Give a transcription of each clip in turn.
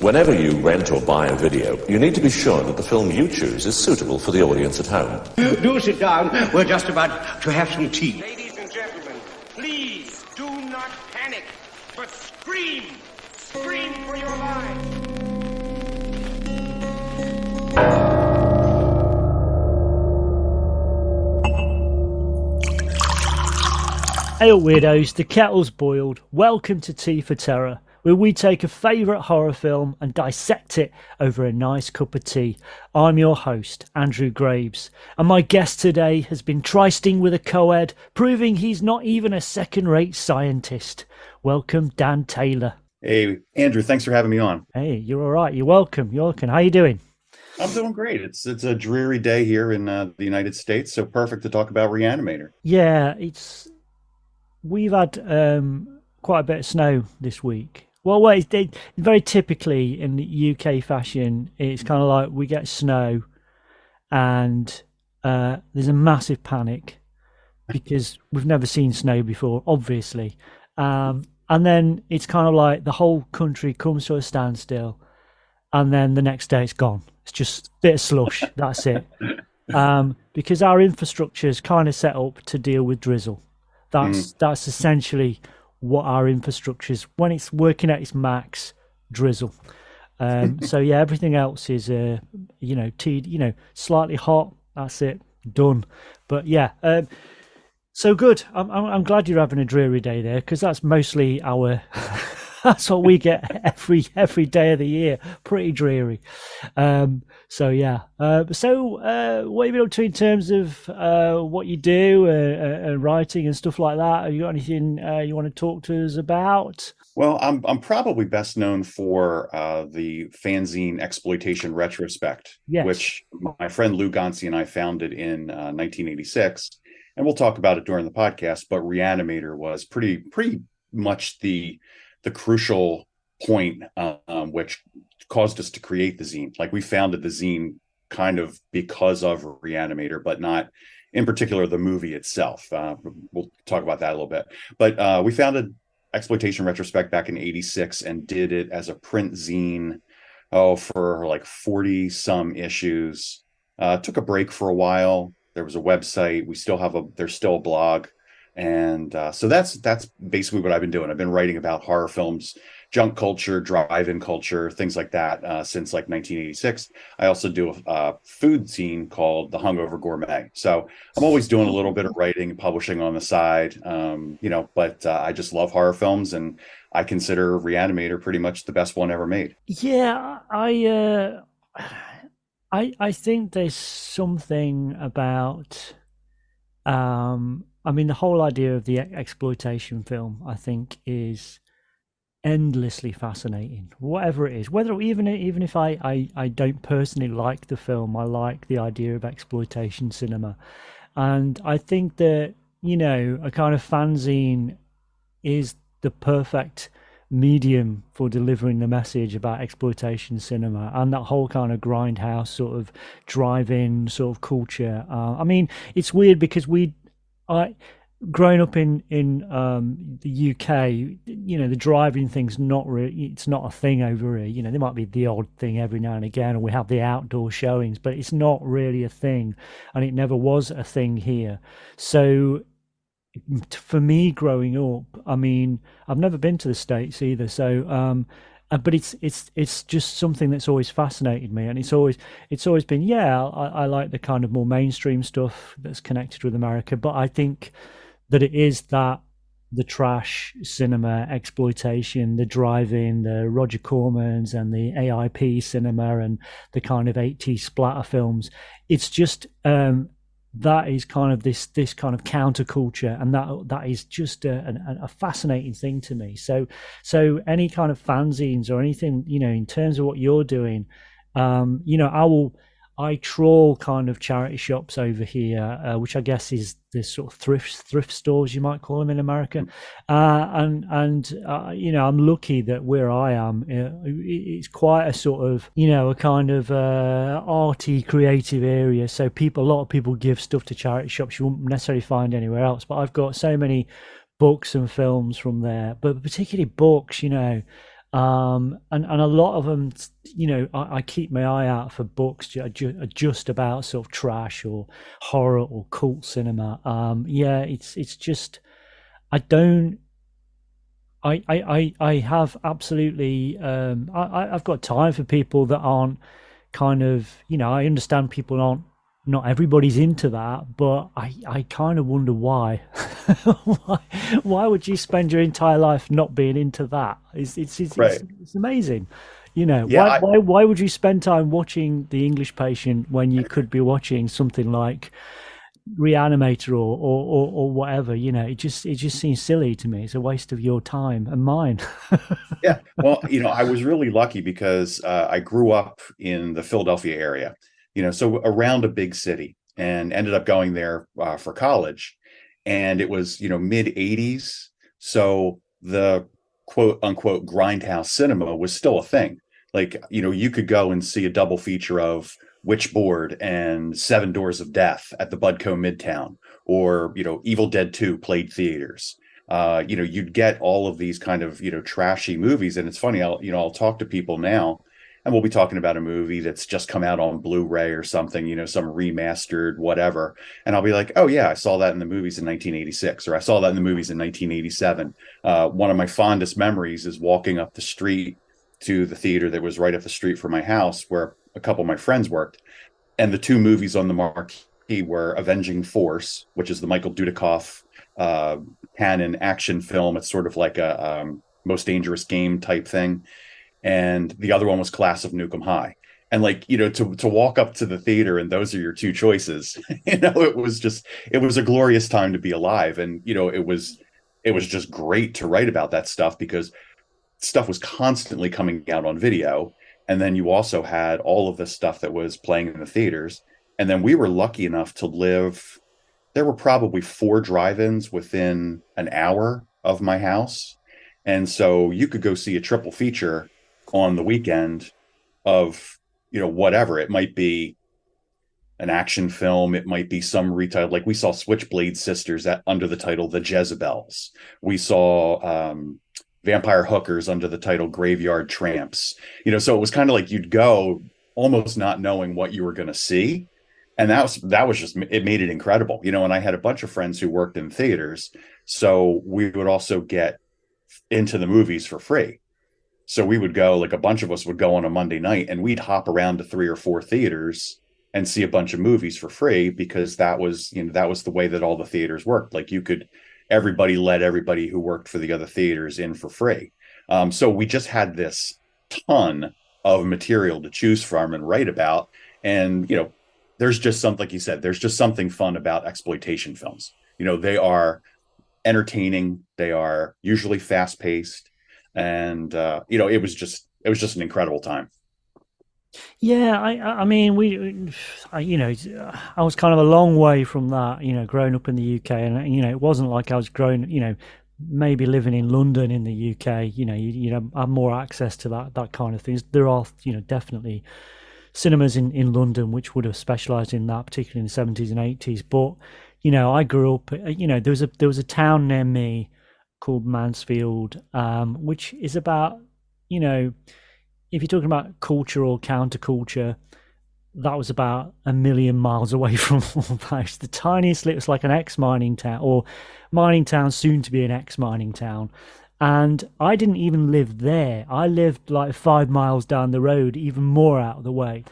Whenever you rent or buy a video, you need to be sure that the film you choose is suitable for the audience at home. Do sit down. We're just about to have some tea. Ladies and gentlemen, please do not panic, but scream. Scream for your lives. Hail weirdos, the kettle's boiled. Welcome to Tea for Terror, where we take a favourite horror film and dissect it over a nice cup of tea. I'm your host, Andrew Graves, and my guest today has been trysting with a co-ed, proving he's not even a second-rate scientist. Welcome, Dan Taylor. Hey, Andrew, thanks for having me on. Hey, you're all right. You're welcome. You're welcome. How you doing? I'm doing great. It's a dreary day here in the United States, so perfect to talk about Re-Animator. Yeah, we've had quite a bit of snow this week. Well, very typically in the UK fashion, it's kind of like we get snow and there's a massive panic because we've never seen snow before, obviously. And then it's kind of like the whole country comes to a standstill and then the next day it's gone. It's just a bit of slush. That's it. Because our infrastructure is kind of set up to deal with drizzle. That's essentially what our infrastructure is when it's working at its max. Drizzle. So yeah, everything else is slightly hot. That's it, done. But yeah, so good. I'm glad you're having a dreary day there because that's mostly our. That's what we get every day of the year. Pretty dreary. So yeah. So what have you been up to in terms of what you do and writing and stuff like that? Have you got anything you want to talk to us about? Well, I'm probably best known for the fanzine Exploitation Retrospect, yes, which my friend Lou Gonsi and I founded in 1986, and we'll talk about it during the podcast. But Re-Animator was pretty much the crucial point which caused us to create the zine. Like, we founded the zine kind of because of Re-Animator, but not in particular the movie itself. We'll talk about that a little bit. But we founded Exploitation Retrospect back in 86 and did it as a print zine for like 40 some issues. Took a break for a while. There was a website. There's still a blog. And so that's basically what I've been doing. I've been writing about horror films, junk culture, drive-in culture, things like that since like 1986. I also do a food zine called The Hungover Gourmet. So I'm always doing a little bit of writing and publishing on the side, but I just love horror films, and I consider Re-Animator pretty much the best one ever made. Yeah, I think there's something about the whole idea of the exploitation film, I think, is endlessly fascinating. Whatever it is, whether even if I don't personally like the film, I like the idea of exploitation cinema, and I think that a kind of fanzine is the perfect medium for delivering the message about exploitation cinema and that whole kind of grindhouse sort of drive-in sort of culture. It's weird because growing up in the UK, the driving thing's not really, it's not a thing over here. There might be the odd thing every now and again, and we have the outdoor showings, but it's not really a thing, and it never was a thing here. So for me growing up, I've never been to the States either, so but it's just something that's always fascinated me, and it's always been, I like the kind of more mainstream stuff that's connected with America, but I think that it is that the trash cinema, exploitation, the drive-in, the Roger Cormans and the AIP cinema and the kind of 80s splatter films. It's just that is kind of this kind of counterculture, and that is just a fascinating thing to me. So any kind of fanzines or anything, in terms of what you're doing, I trawl kind of charity shops over here, which I guess is the sort of thrift stores, you might call them in America. I'm lucky that where I am, it's quite a sort of, a kind of arty, creative area. So a lot of people give stuff to charity shops you won't necessarily find anywhere else. But I've got so many books and films from there, but particularly books, And a lot of them, I keep my eye out for books just about sort of trash or horror or cult cinema. Yeah, it's just I don't. I have absolutely I've got time for people that aren't kind of, I understand people aren't, not everybody's into that, but I kind of wonder why. why would you spend your entire life not being into that? Right. It's amazing. Yeah, Why would you spend time watching The English Patient when you could be watching something like Re-Animator or whatever? It just seems silly to me. It's a waste of your time and mine. yeah. Well, I was really lucky because I grew up in the Philadelphia area, so around a big city, and ended up going there for college. And it was, mid 80s. So the quote unquote grindhouse cinema was still a thing. Like, you could go and see a double feature of Witchboard and Seven Doors of Death at the Budco Midtown, or, Evil Dead 2 played theaters. You'd get all of these kind of, trashy movies. And it's funny, I'll talk to people now, and we'll be talking about a movie that's just come out on Blu-ray or something, some remastered, whatever. And I'll be like, oh yeah, I saw that in the movies in 1986, or I saw that in the movies in 1987. One of my fondest memories is walking up the street to the theater that was right up the street from my house, where a couple of my friends worked. And the two movies on the marquee were Avenging Force, which is the Michael Dudikoff canon action film. It's sort of like a Most Dangerous Game type thing. And the other one was Class of Nukem High. And like, to walk up to the theater and those are your two choices, it was a glorious time to be alive. And, it was just great to write about that stuff, because stuff was constantly coming out on video. And then you also had all of the stuff that was playing in the theaters. And then we were lucky enough to live, there were probably 4 drive-ins within an hour of my house. And so you could go see a triple feature on the weekend of, whatever. It might be an action film. It might be some retitle. Like we saw Switchblade Sisters under the title The Jezebels. We saw Vampire Hookers under the title Graveyard Tramps. So it was kind of like you'd go almost not knowing what you were going to see. And that was just, it made it incredible. And I had a bunch of friends who worked in theaters. So we would also get into the movies for free. So we would go, like a bunch of us would go on a Monday night, and we'd hop around to 3 or 4 theaters and see a bunch of movies for free, because that was the way that all the theaters worked. Like everybody let everybody who worked for the other theaters in for free. So we just had this ton of material to choose from and write about. And, there's just something, like you said, there's just something fun about exploitation films. They are entertaining. They are usually fast paced. And, it was just an incredible time. Yeah, I mean, I was kind of a long way from that, growing up in the UK, and it wasn't like I was growing, maybe living in London in the UK, you have more access to that kind of things. There are, definitely cinemas in London which would have specialised in that, particularly in the 70s and 80s. But I grew up, there was a town near me called Mansfield, which is about, if you're talking about culture or counterculture, that was about 1,000,000 miles away from all that. It's the tiniest, it was like an ex-mining town, or mining town soon to be an ex-mining town. And I didn't even live there. I lived like 5 miles down the road, even more out of the way.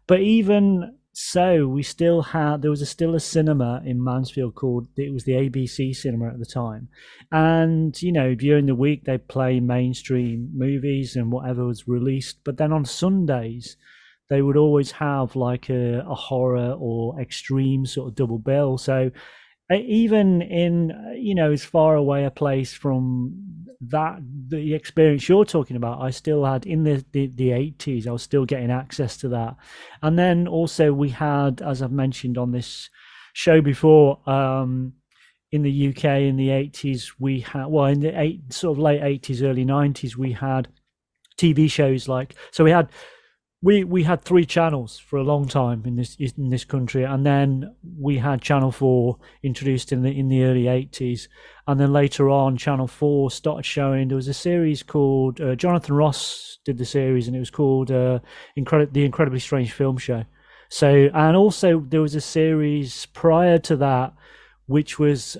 But even so, there was still a cinema in Mansfield it was the ABC cinema at the time. And, during the week they'd play mainstream movies and whatever was released. But then on Sundays, they would always have like a horror or extreme sort of double bill. So even in, as far away a place from the experience you're talking about, I still had in the 80s, I was still getting access to that. And then also we had, as I've mentioned on this show before, in the UK in the 80s, we had, in the sort of late 80s, early 90s, we had TV shows so we had we had three channels for a long time in this country, and then we had Channel 4 introduced in the early 80s, and then later on Channel 4 started showing. There was a series called Jonathan Ross did the series, and it was called The Incredibly Strange Film Show. So, and also there was a series prior to that, which was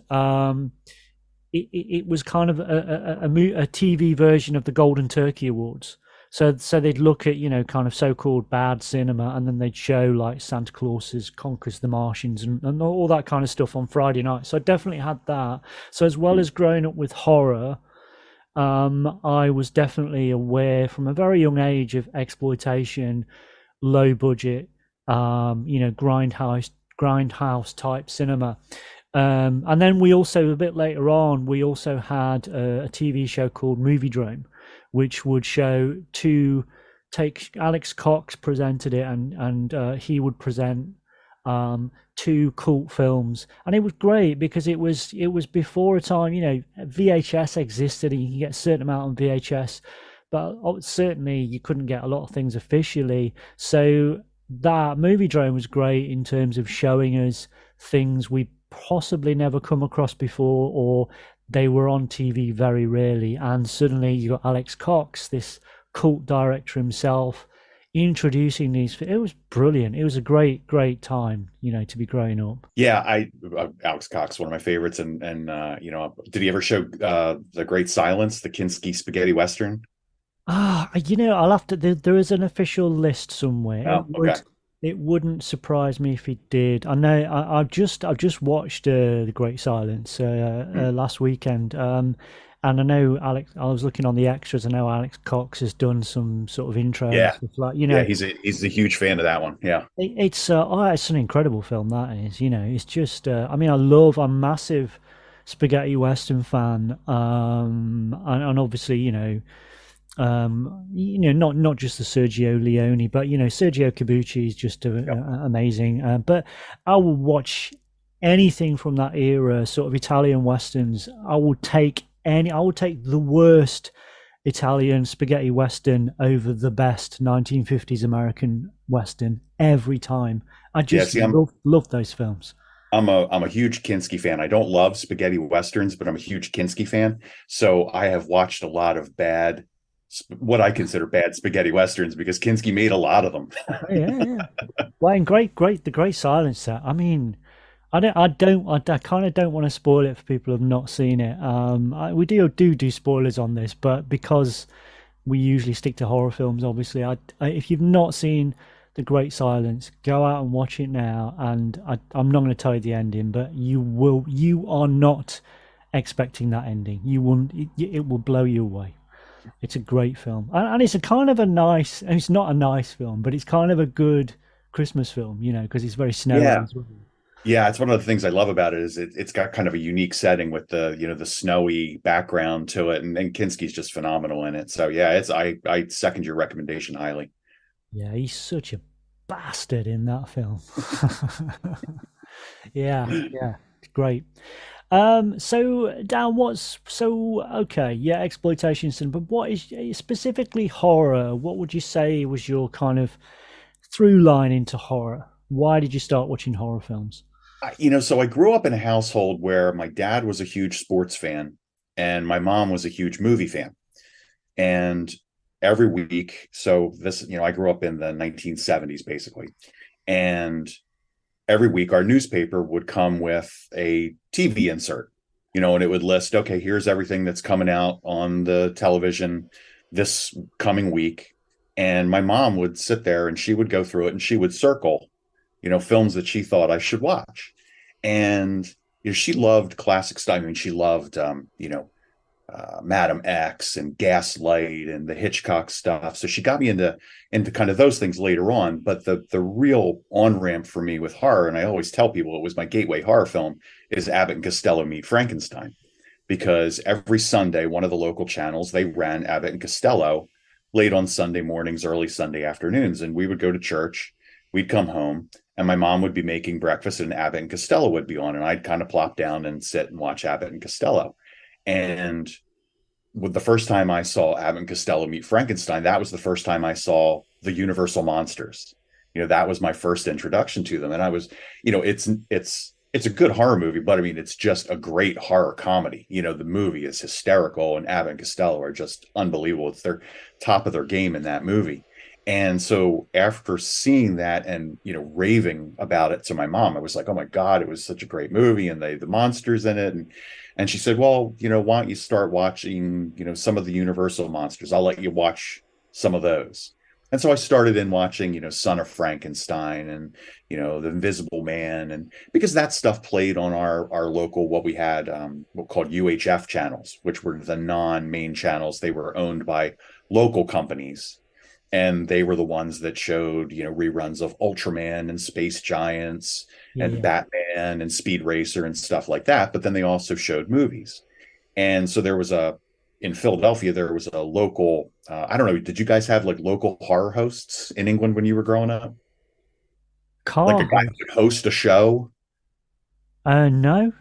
it was kind of a TV version of the Golden Turkey Awards. So they'd look at, kind of so-called bad cinema, and then they'd show like Santa Claus's Conquers the Martians and all that kind of stuff on Friday night. So I definitely had that. So as well as growing up with horror, I was definitely aware from a very young age of exploitation, low budget, grindhouse type cinema. And then we also, a bit later on, we also had a TV show called Movie Drome, which would show Alex Cox presented it, and he would present two cult films, and it was great because it was before a time, VHS existed and you can get a certain amount on VHS, but certainly you couldn't get a lot of things officially. So that Movie Drone was great in terms of showing us things we possibly never come across before, or they were on TV very rarely. And suddenly you got Alex Cox, this cult director himself, introducing these. It was brilliant. It was a great time, to be growing up. Yeah, Alex Cox, one of my favorites, and did he ever show The Great Silence, the Kinski spaghetti western? I'll have to. There is an official list somewhere. Oh, okay. It wouldn't surprise me if he did. I know. I've just watched The Great Silence last weekend, and I know Alex. I was looking on the extras. I know Alex Cox has done some sort of intro. Yeah, stuff like, yeah, he's a huge fan of that one. Yeah, it's an incredible film. That is, it's just. I'm a massive spaghetti western fan, and obviously, not just the Sergio Leone, but Sergio Corbucci is just amazing. But I will watch anything from that era, sort of Italian westerns. I will take the worst Italian spaghetti western over the best 1950s American western every time. I just love those films. I'm a huge Kinski fan. I don't love spaghetti westerns, but I'm a huge Kinski fan. So I have watched a lot of what I consider bad spaghetti westerns because Kinski made a lot of them. Yeah. Well, and great, The Great Silence. I kind of don't want to spoil it for people who have not seen it. We do spoilers on this, but because we usually stick to horror films, obviously, if you've not seen The Great Silence, go out and watch it now. And I'm not going to tell you the ending, but you are not expecting that ending. You won't. It will blow you away. It's a great film, and it's a kind of and it's not a nice film, but it's kind of a good Christmas film, because it's very snowy as well. Yeah, it's one of the things I love about it is it's got kind of a unique setting with the the snowy background to it, and Kinski's just phenomenal in it. So yeah, I second your recommendation highly. Yeah, he's such a bastard in that film. Yeah, it's great. So Dan, exploitation cinema, but what is specifically horror? What would you say was your kind of through line into horror? Why did you start watching horror films? So I grew up in a household where my dad was a huge sports fan and my mom was a huge movie fan. And every week, so this, I grew up in the 1970s basically. And every week our newspaper would come with a TV insert, and it would list, okay, here's everything that's coming out on the television this coming week. And my mom would sit there and she would go through it and she would circle, films that she thought I should watch. And she loved classic stuff. I mean, she loved, Madam X and Gaslight and the Hitchcock stuff. So she got me into kind of those things later on. But the real on-ramp for me with horror, and I always tell people it was my gateway horror film, is Abbott and Costello Meet Frankenstein. Because every Sunday, one of the local channels, they ran Abbott and Costello late on Sunday mornings, early Sunday afternoons. And we would go to church, we'd come home, and my mom would be making breakfast and Abbott and Costello would be on. And I'd kind of plop down and sit and watch Abbott and Costello. And with the first time I saw Abbott and Costello Meet Frankenstein, that was the first time I saw the Universal monsters. That was my first introduction to them. And I was, it's a good horror movie, but I mean, it's just a great horror comedy. The movie is hysterical, and Abbott and Costello are just unbelievable. It's their top of their game in that movie. And so after seeing that and, raving about it to my mom, I was like, oh my God, it was such a great movie. And the monsters in it. And she said, well, why don't you start watching, some of the Universal monsters? I'll let you watch some of those. And so I started in watching, Son of Frankenstein and, The Invisible Man. And because that stuff played on our local, what we had, what called UHF channels, which were the non-main channels. They were owned by local companies. And they were the ones that showed, reruns of Ultraman and Space Giants and Batman and Speed Racer and stuff like that. But then they also showed movies. And so in Philadelphia, there was a local, I don't know, did you guys have like local horror hosts in England when you were growing up? Like a guy who would host a show? No.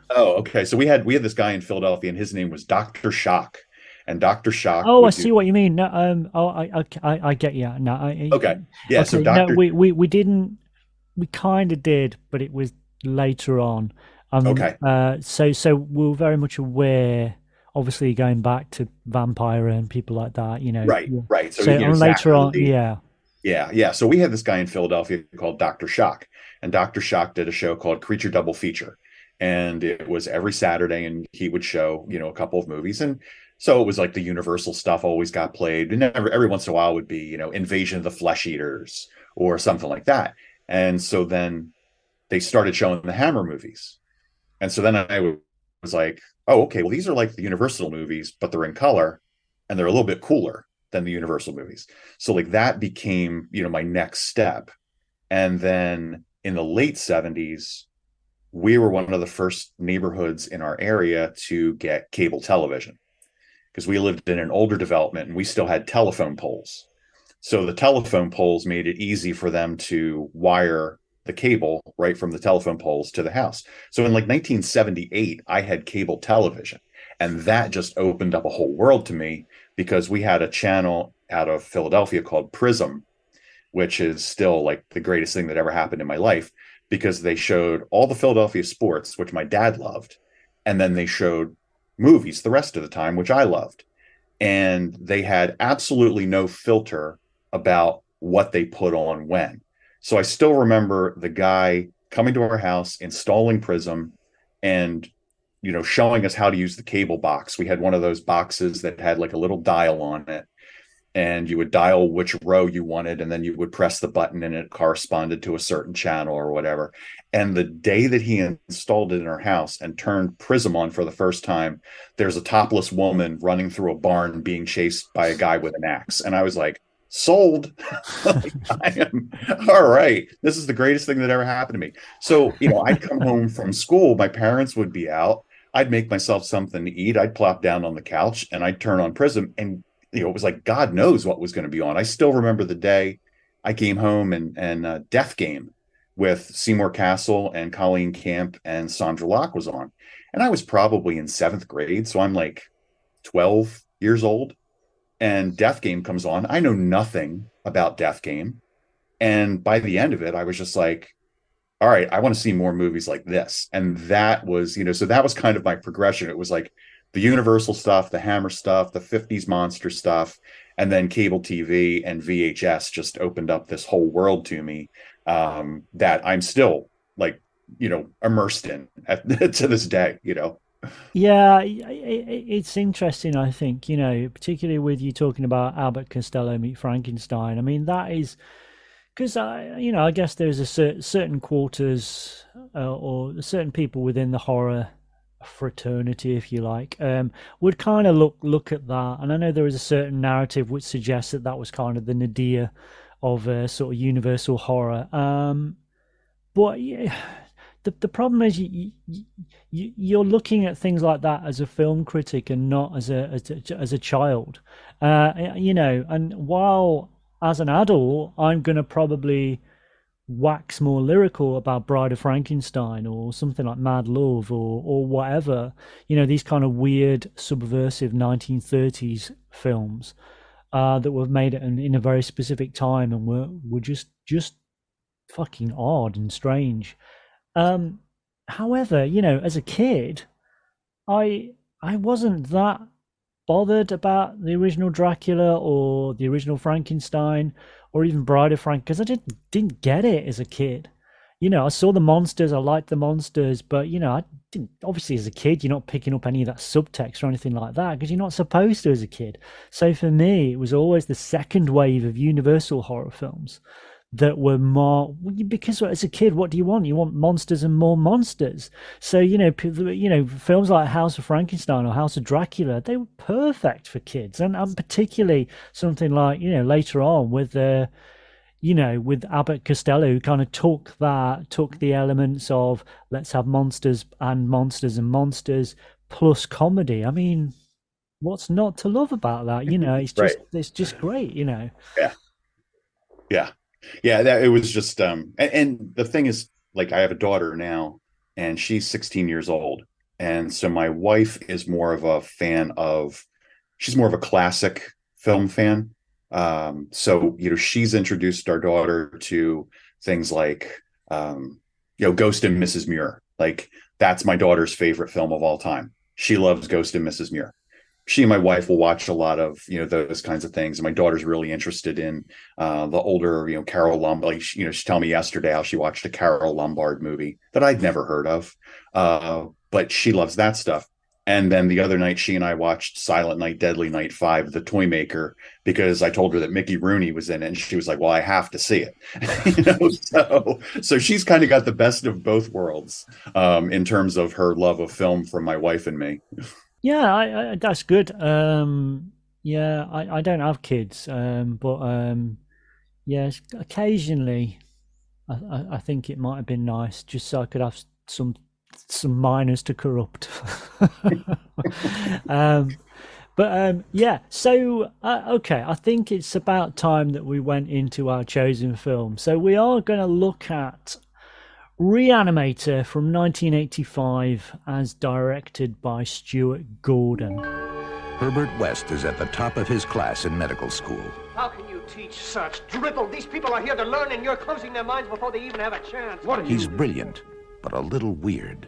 Oh, okay. So we had this guy in Philadelphia, and his name was Dr. Shock. And Dr. Shock. Oh, I see what you mean. No, I get you. No, okay. Yeah. Okay, so Dr. No, we didn't. We kind of did, but it was later on. Okay. So we were very much aware. Obviously, going back to Vampire and people like that, Right. Yeah. Right. So later on, yeah. Yeah. So we had this guy in Philadelphia called Dr. Shock, and Dr. Shock did a show called Creature Double Feature, and it was every Saturday, and he would show, a couple of movies. And so it was like the Universal stuff always got played. And every once in a while would be, Invasion of the Flesh Eaters or something like that. And so then they started showing the Hammer movies. And so then I was like, oh, okay, well, these are like the Universal movies, but they're in color and they're a little bit cooler than the Universal movies. So like that became, my next step. And then in the late 70s, we were one of the first neighborhoods in our area to get cable television, because we lived in an older development and we still had telephone poles. So the telephone poles made it easy for them to wire the cable right from the telephone poles to the house. So in like 1978, I had cable television, and that just opened up a whole world to me, because we had a channel out of Philadelphia called Prism, which is still like the greatest thing that ever happened in my life, because they showed all the Philadelphia sports, which my dad loved, and then they showed movies the rest of the time, which I loved. And they had absolutely no filter about what they put on when. So I still remember the guy coming to our house, installing Prism, and showing us how to use the cable box. We had one of those boxes that had like a little dial on it, and you would dial which row you wanted, and then you would press the button and it corresponded to a certain channel or whatever. And the day that he installed it in our house and turned Prism on for the first time, there's a topless woman running through a barn being chased by a guy with an axe. And I was like, sold. I am all right. This is the greatest thing that ever happened to me. So, I'd come home from school, my parents would be out, I'd make myself something to eat, I'd plop down on the couch and I'd turn on Prism, and it was like God knows what was going to be on. I still remember the day I came home and Death Game with Seymour Castle and Colleen Camp and Sandra Locke was on. And I was probably in 7th grade, so I'm like 12 years old. And Death Game comes on. I know nothing about Death Game. And by the end of it, I was just like, all right, I want to see more movies like this. And that was, so that was kind of my progression. It was like the Universal stuff, the Hammer stuff, the 50s monster stuff, and then cable TV and VHS just opened up this whole world to me, that I'm still like, immersed in to this day, Yeah, it's interesting, I think, particularly with you talking about Albert Costello meet Frankenstein. I mean, that is because, I guess there's a certain quarters or certain people within the horror fraternity, if you like, would kind of look at that. And I know there is a certain narrative which suggests that was kind of the nadir of sort of universal horror. But yeah, the problem is you're looking at things like that as a film critic and not as a child, and while as an adult I'm going to probably wax more lyrical about Bride of Frankenstein or something like Mad Love or whatever, these kind of weird subversive 1930s films. that were made in a very specific time and were just fucking odd and strange. However, as a kid, I wasn't that bothered about the original Dracula or the original Frankenstein or even Bride of Frank because I didn't get it as a kid. I saw the monsters, I liked the monsters, but I didn't. Obviously, as a kid, you're not picking up any of that subtext or anything like that because you're not supposed to as a kid. So for me, it was always the second wave of Universal horror films that were more, because as a kid, what do you want? You want monsters and more monsters. So films like House of Frankenstein or House of Dracula, they were perfect for kids, and particularly something like later on with with Abbott Costello, who kind of took the elements of let's have monsters and monsters and monsters plus comedy. I mean, what's not to love about that? It's just it's just great. Yeah, that it was just and the thing is, like, I have a daughter now and she's 16 years old. And so my wife is more of a fan of, she's more of a classic film fan. So she's introduced our daughter to things like Ghost and Mrs. Muir. Like, that's my daughter's favorite film of all time. She loves Ghost and Mrs. Muir. She and my wife will watch a lot of those kinds of things. And my daughter's really interested in the older Carol Lombard. Like, she told me yesterday how she watched a Carol Lombard movie that I'd never heard of, but she loves that stuff. And then the other night, she and I watched Silent Night, Deadly Night 5, The Toy Maker, because I told her that Mickey Rooney was in it, and she was like, "Well, I have to see it." So she's kind of got the best of both worlds in terms of her love of film from my wife and me. Yeah, I that's good. Yeah, I don't have kids, but yes, occasionally, I think it might have been nice just so I could have some minors to corrupt. Yeah. So okay, I think it's about time that we went into our chosen film. So we are going to look at Re-Animator from 1985 as directed by Stuart Gordon. Herbert West is at the top of his class in medical school. How can you teach such drivel? These people are here to learn, and you're closing their minds before they even have a chance. What are He's brilliant, but a little weird.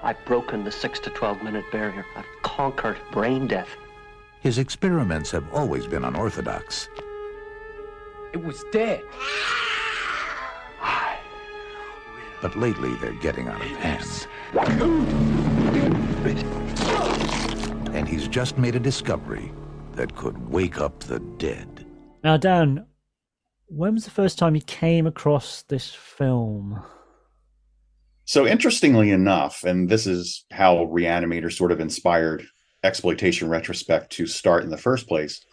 I've broken the 6 to 12 minute barrier. I've conquered brain death. His experiments have always been unorthodox. It was dead. But lately, they're getting out of hand. And he's just made a discovery that could wake up the dead. Now, Dan, when was the first time you came across this film? So interestingly enough, and this is how Re-Animator sort of inspired Exploitation Retrospect to start in the first place,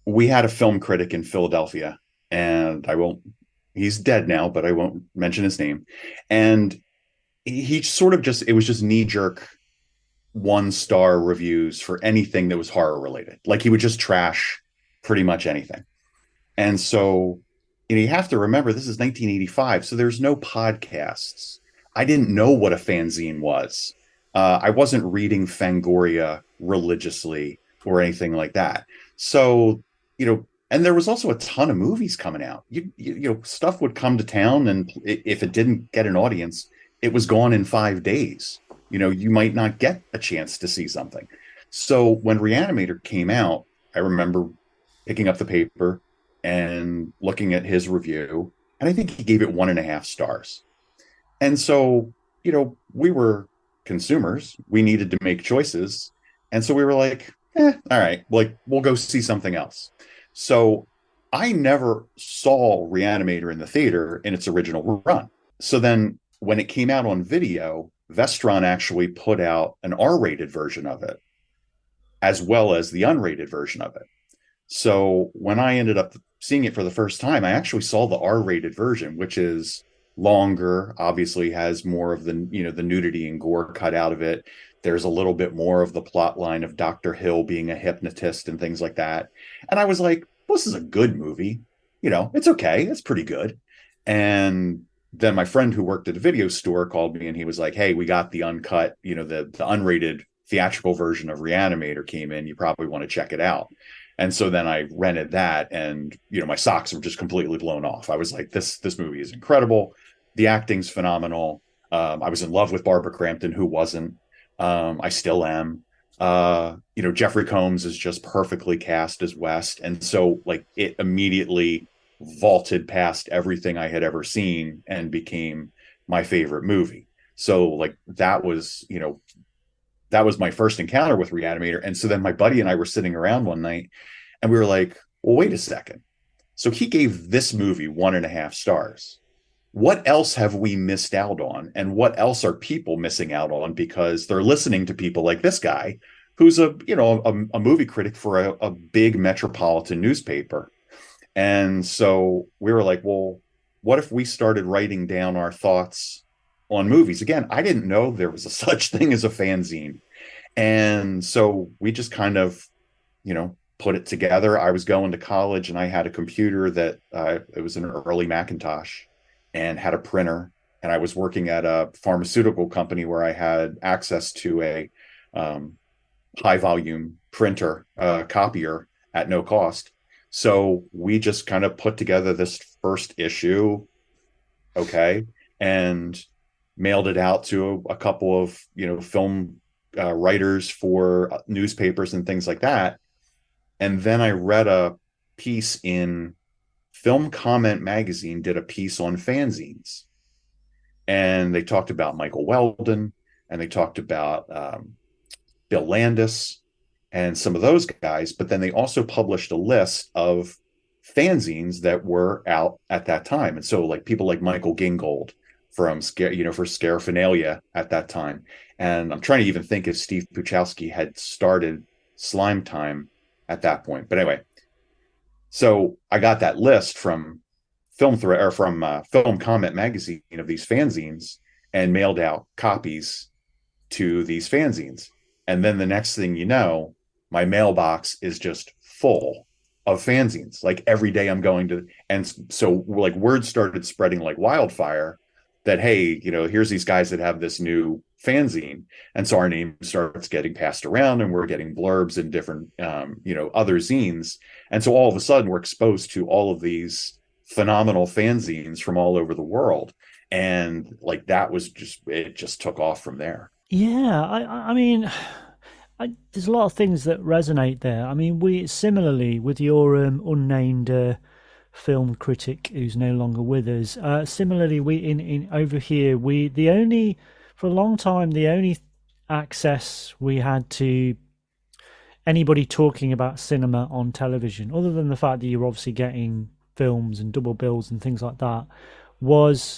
we had a film critic in Philadelphia, and he's dead now, but I won't mention his name. And he sort of it was just knee-jerk 1-star reviews for anything that was horror related. Like, he would just trash pretty much anything. And so, you have to remember, this is 1985, so there's no podcasts. I didn't know what a fanzine was. I wasn't reading Fangoria religiously or anything like that. So, and there was also a ton of movies coming out. Stuff would come to town, and if it didn't get an audience, it was gone in 5 days. You might not get a chance to see something. So when Re-Animator came out, I remember picking up the paper and looking at his review, and I think he gave it 1.5 stars. And so, we were consumers. We needed to make choices. And so we were like, all right, like, we'll go see something else. So I never saw Re-Animator in the theater in its original run. So then when it came out on video, Vestron actually put out an R-rated version of it, as well as the unrated version of it. So when I ended up seeing it for the first time, I actually saw the R-rated version, which is longer, obviously has more of the nudity and gore cut out of it. There's a little bit more of the plot line of Dr. Hill being a hypnotist and things like that. And I was like, this is a good movie. It's okay. It's pretty good. And then my friend who worked at a video store called me, and he was like, hey, we got the uncut, the unrated theatrical version of Re-Animator came in. You probably want to check it out. And so then I rented that, and my socks were just completely blown off. I was like, this movie is incredible. The acting's phenomenal. I was in love with Barbara Crampton, who wasn't. I still am. Jeffrey Combs is just perfectly cast as West. And so like it immediately vaulted past everything I had ever seen and became my favorite movie. So like that was my first encounter with Re-Animator. And so then my buddy and I were sitting around one night and we were like, well, wait a second. So he gave this movie 1.5 stars. What else have we missed out on? And what else are people missing out on because they're listening to people like this guy who's a movie critic for a big metropolitan newspaper. And so we were like, well, what if we started writing down our thoughts on movies? Again, I didn't know there was a such thing as a fanzine. And so we just kind of, put it together. I was going to college and I had a computer that it was an early Macintosh and had a printer. And I was working at a pharmaceutical company where I had access to a high volume printer, copier at no cost. So we just kind of put together this first issue. Okay. And mailed it out to a couple of, film writers for newspapers and things like that. And then I read a piece in Film Comment magazine, did a piece on fanzines. And they talked about Michael Weldon, and they talked about Bill Landis and some of those guys. But then they also published a list of fanzines that were out at that time. And so like people like Michael Gingold from for Scaraphilia at that time. And I'm trying to even think if Steve Puchowski had started Slime Time at that point. But anyway, so I got that list from Film Comment magazine of these fanzines and mailed out copies to these fanzines. And then the next thing you know, my mailbox is just full of fanzines. Like every day I'm going to, and so like word started spreading like wildfire that, hey, here's these guys that have this new fanzine. And so our name starts getting passed around and we're getting blurbs in different, other zines. And so all of a sudden we're exposed to all of these phenomenal fanzines from all over the world. And like, that was it just took off from there. Yeah. I mean, there's a lot of things that resonate there. I mean, we similarly with your unnamed film critic who's no longer with us. Similarly, we in over here, for a long time, the only access we had to anybody talking about cinema on television, other than the fact that you're obviously getting films and double bills and things like that, during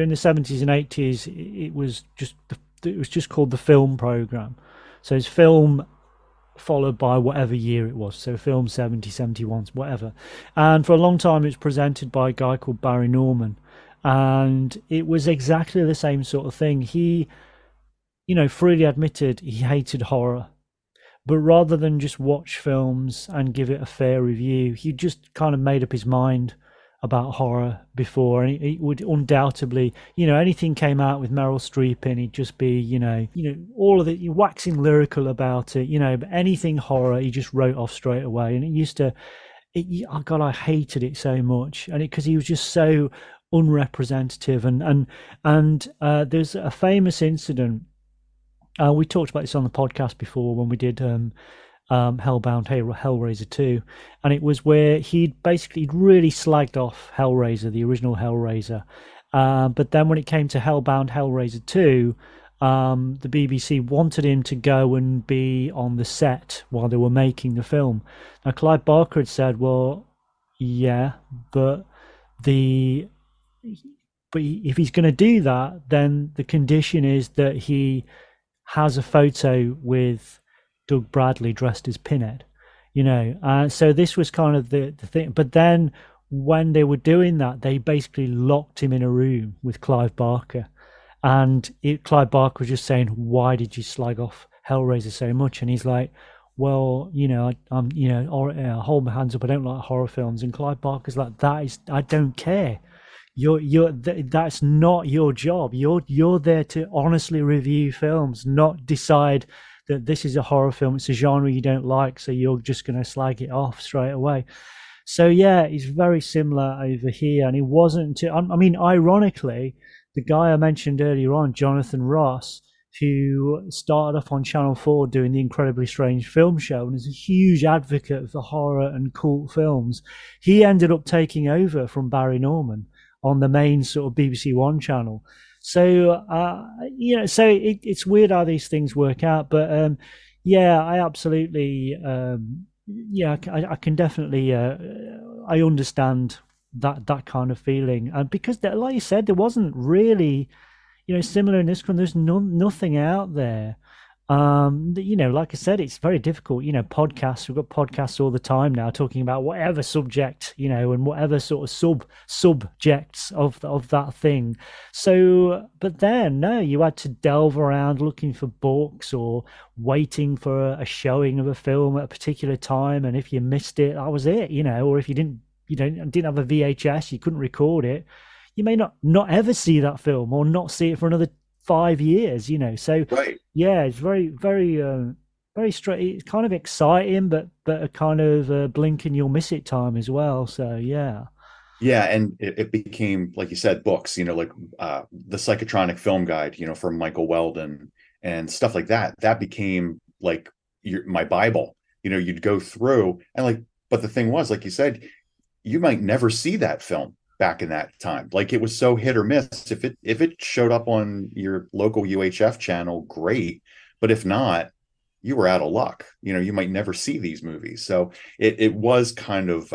the 70s and 80s. It was just called the film program. So it's film followed by whatever year it was. So film 70, 71, whatever. And for a long time, it was presented by a guy called Barry Norman. And it was exactly the same sort of thing. He, freely admitted he hated horror. But rather than just watch films and give it a fair review, he just kind of made up his mind about horror before, and he would undoubtedly, anything came out with Meryl Streep in, he'd just be, all of it, waxing lyrical about it, but anything horror, he just wrote off straight away. And oh God, I hated it so much, and because he was just so unrepresentative. And there's a famous incident. We talked about this on the podcast before when we did Hellbound Hellraiser 2, and it was where he'd really slagged off Hellraiser, the original Hellraiser, but then when it came to Hellbound Hellraiser 2, the BBC wanted him to go and be on the set while they were making the film. Now Clive Barker had said, well, yeah, but if he's going to do that, then the condition is that he has a photo with Doug Bradley dressed as Pinhead, so this was kind of the thing. But then when they were doing that, they basically locked him in a room with Clive Barker, and Clive Barker was just saying, why did you slag off Hellraiser so much? And he's like, well, I'm hold my hands up, I don't like horror films. And Clive Barker's like, I don't care, That's not your job. You're there to honestly review films, not decide that this is a horror film, it's a genre you don't like, so you're just going to slag it off straight away. So yeah, it's very similar over here, and it wasn't. I mean, ironically, the guy I mentioned earlier on, Jonathan Ross, who started off on Channel 4 doing the Incredibly Strange Film Show and is a huge advocate for horror and cult films, he ended up taking over from Barry Norman on the main sort of BBC One channel. So, so it's weird how these things work out. But yeah, I absolutely, I can definitely, I understand that kind of feeling. And because, like you said, there wasn't really, similar in this one. There's nothing out there. Like I said, it's very difficult. Podcasts. We've got podcasts all the time now talking about whatever subject, and whatever sort of subjects of that thing. So, but then no, you had to delve around looking for books or waiting for a showing of a film at a particular time, and if you missed it, that was it. Or if you didn't have a VHS, you couldn't record it. You may not ever see that film or not see it for another 5 years, So right. Yeah, it's very, very, very straight. It's kind of exciting, but a kind of blink and you'll miss it time as well. So yeah. Yeah, and it became, like you said, books. Like the Psychotronic Film Guide, from Michael Weldon and stuff like that. That became like my Bible. You'd go through and but the thing was, like you said, you might never see that film back in that time. Like, it was so hit or miss. If it showed up on your local UHF channel, great, but if not, you were out of luck. You might never see these movies. So it was kind of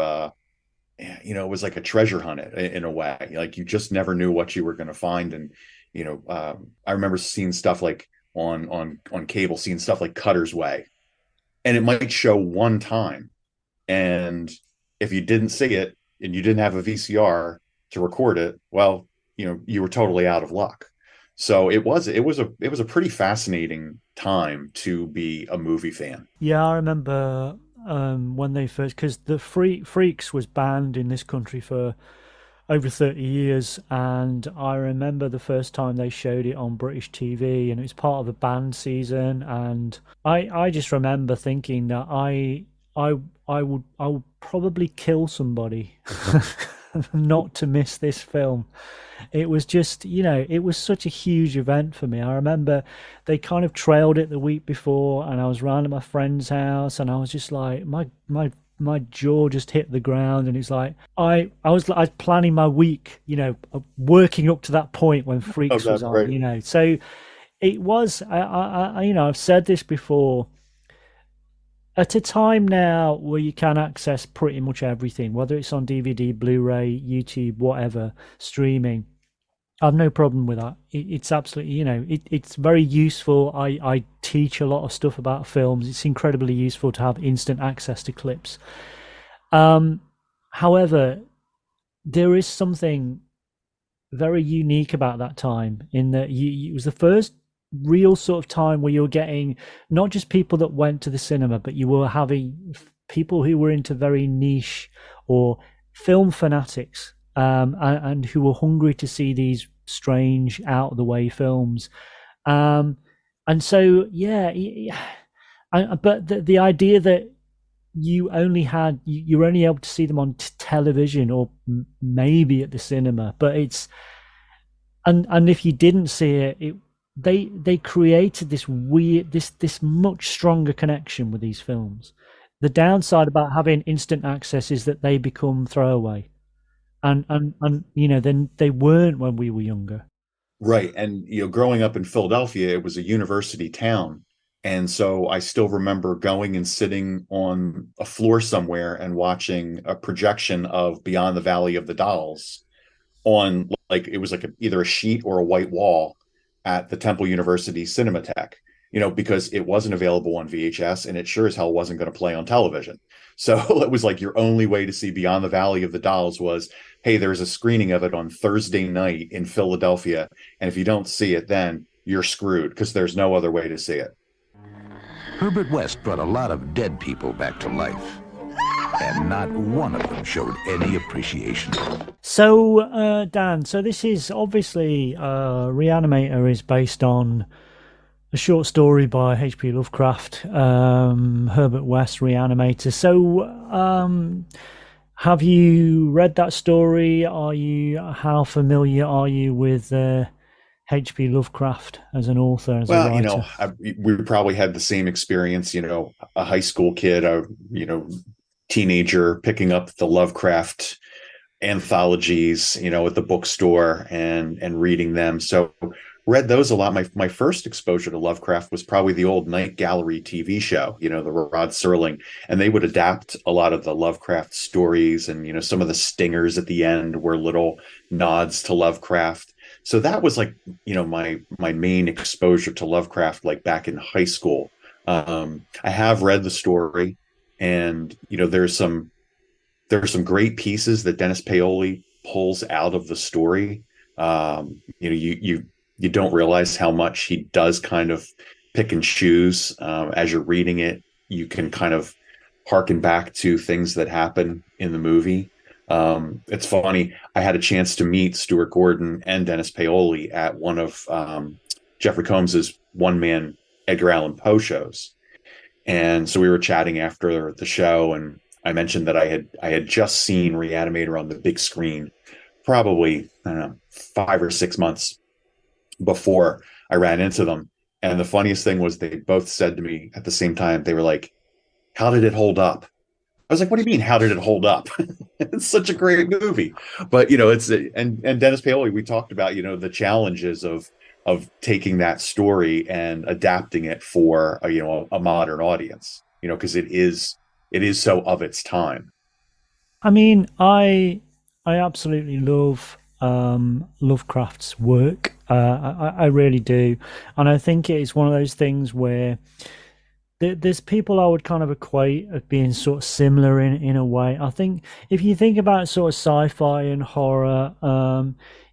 it was like a treasure hunt in a way. Like, you just never knew what you were going to find. And I remember seeing stuff like on cable, seeing stuff like Cutter's Way, and it might show one time, and if you didn't see it and you didn't have a VCR to record it, well, you were totally out of luck. So it was a pretty fascinating time to be a movie fan. Yeah, I remember when they first, because the Freaks was banned in this country for over 30 years, and I remember the first time they showed it on British TV, and it was part of a band season, and I just remember thinking that I would probably kill somebody not to miss this film. It was just, it was such a huge event for me. I remember they kind of trailed it the week before, and I was round at my friend's house, and I was just like, my jaw just hit the ground, and it's like I was planning my week, working up to that point when Freaks was on, right. So it was, I've said this before. At a time now where you can access pretty much everything, whether it's on DVD, Blu-ray, YouTube, whatever, streaming, I have no problem with that. It's absolutely, it's very useful. I teach a lot of stuff about films. It's incredibly useful to have instant access to clips. However, there is something very unique about that time in that it was the first real sort of time where you're getting not just people that went to the cinema, but you were having people who were into very niche or film fanatics, and who were hungry to see these strange, out of the way films. And so, yeah, but the idea that you were only able to see them on television or maybe at the cinema, but and if you didn't see it, they created this weird, this much stronger connection with these films. The downside about having instant access is that they become throwaway, and then they weren't when we were younger. Right. And growing up in Philadelphia, it was a university town, and so I still remember going and sitting on a floor somewhere and watching a projection of Beyond the Valley of the Dolls on, like, it was like either a sheet or a white wall at the Temple University Cinematheque, because it wasn't available on VHS, and it sure as hell wasn't going to play on television. So it was like your only way to see Beyond the Valley of the Dolls was, hey, there's a screening of it on Thursday night in Philadelphia, and if you don't see it then, you're screwed, because there's no other way to see it. Herbert West brought a lot of dead people back to life. and not one of them showed any appreciation. So, Dan, so this is obviously Re-Animator is based on a short story by H.P. Lovecraft, Herbert West, Re-Animator. So, have you read that story? How familiar are you with H.P. Lovecraft as an author, as a writer? We probably had the same experience, a high school kid, teenager picking up the Lovecraft anthologies, at the bookstore and reading them. So read those a lot. My first exposure to Lovecraft was probably the old Night Gallery TV show, the Rod Serling, and they would adapt a lot of the Lovecraft stories, and some of the stingers at the end were little nods to Lovecraft. So that was like, my main exposure to Lovecraft, like back in high school. I have read the story, and there's some great pieces that Dennis Paoli pulls out of the story. You don't realize how much he does kind of pick and choose. As you're reading it, you can kind of harken back to things that happen in the movie. It's funny. I had a chance to meet Stuart Gordon and Dennis Paoli at one of Jeffrey Combs's one-man Edgar Allan Poe shows. And so we were chatting after the show, and I mentioned that I had just seen Re-Animator on the big screen, probably, I don't know, 5 or 6 months before I ran into them. And the funniest thing was they both said to me at the same time, they were like, "How did it hold up?" I was like, "What do you mean, how did it hold up?" It's such a great movie. But, and Dennis Paoli, we talked about, the challenges of taking that story and adapting it for a modern audience, because it is so of its time. I mean, I absolutely love Lovecraft's work. I really do, and I think it is one of those things where there's people I would kind of equate as being sort of similar in a way. I think if you think about sort of sci-fi and horror,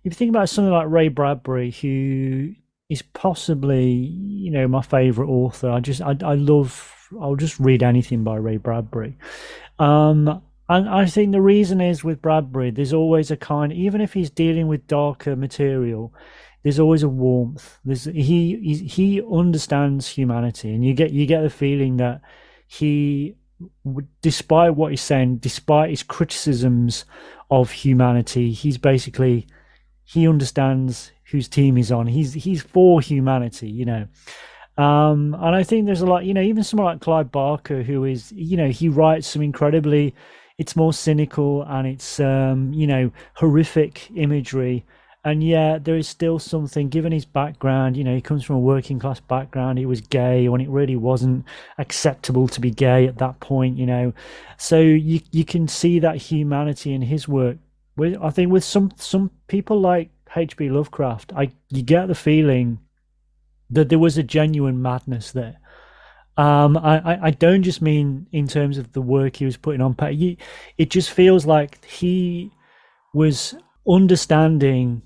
if you think about something like Ray Bradbury, who is possibly my favorite author. I'll just read anything by Ray Bradbury. And I think the reason is with Bradbury, there's always a even if he's dealing with darker material, there's always a warmth. He understands humanity, and you get the feeling that he, despite what he's saying, despite his criticisms of humanity, he understands whose team he's on. He's for humanity, and I think there's a lot, even someone like Clive Barker, who is, he writes some incredibly, it's more cynical and it's horrific imagery. And yet there is still something, given his background, he comes from a working class background. He was gay when it really wasn't acceptable to be gay at that point, So you can see that humanity in his work. I think with some people like H.P. Lovecraft, you get the feeling that there was a genuine madness there. I don't just mean in terms of the work he was putting on paper. It just feels like he was understanding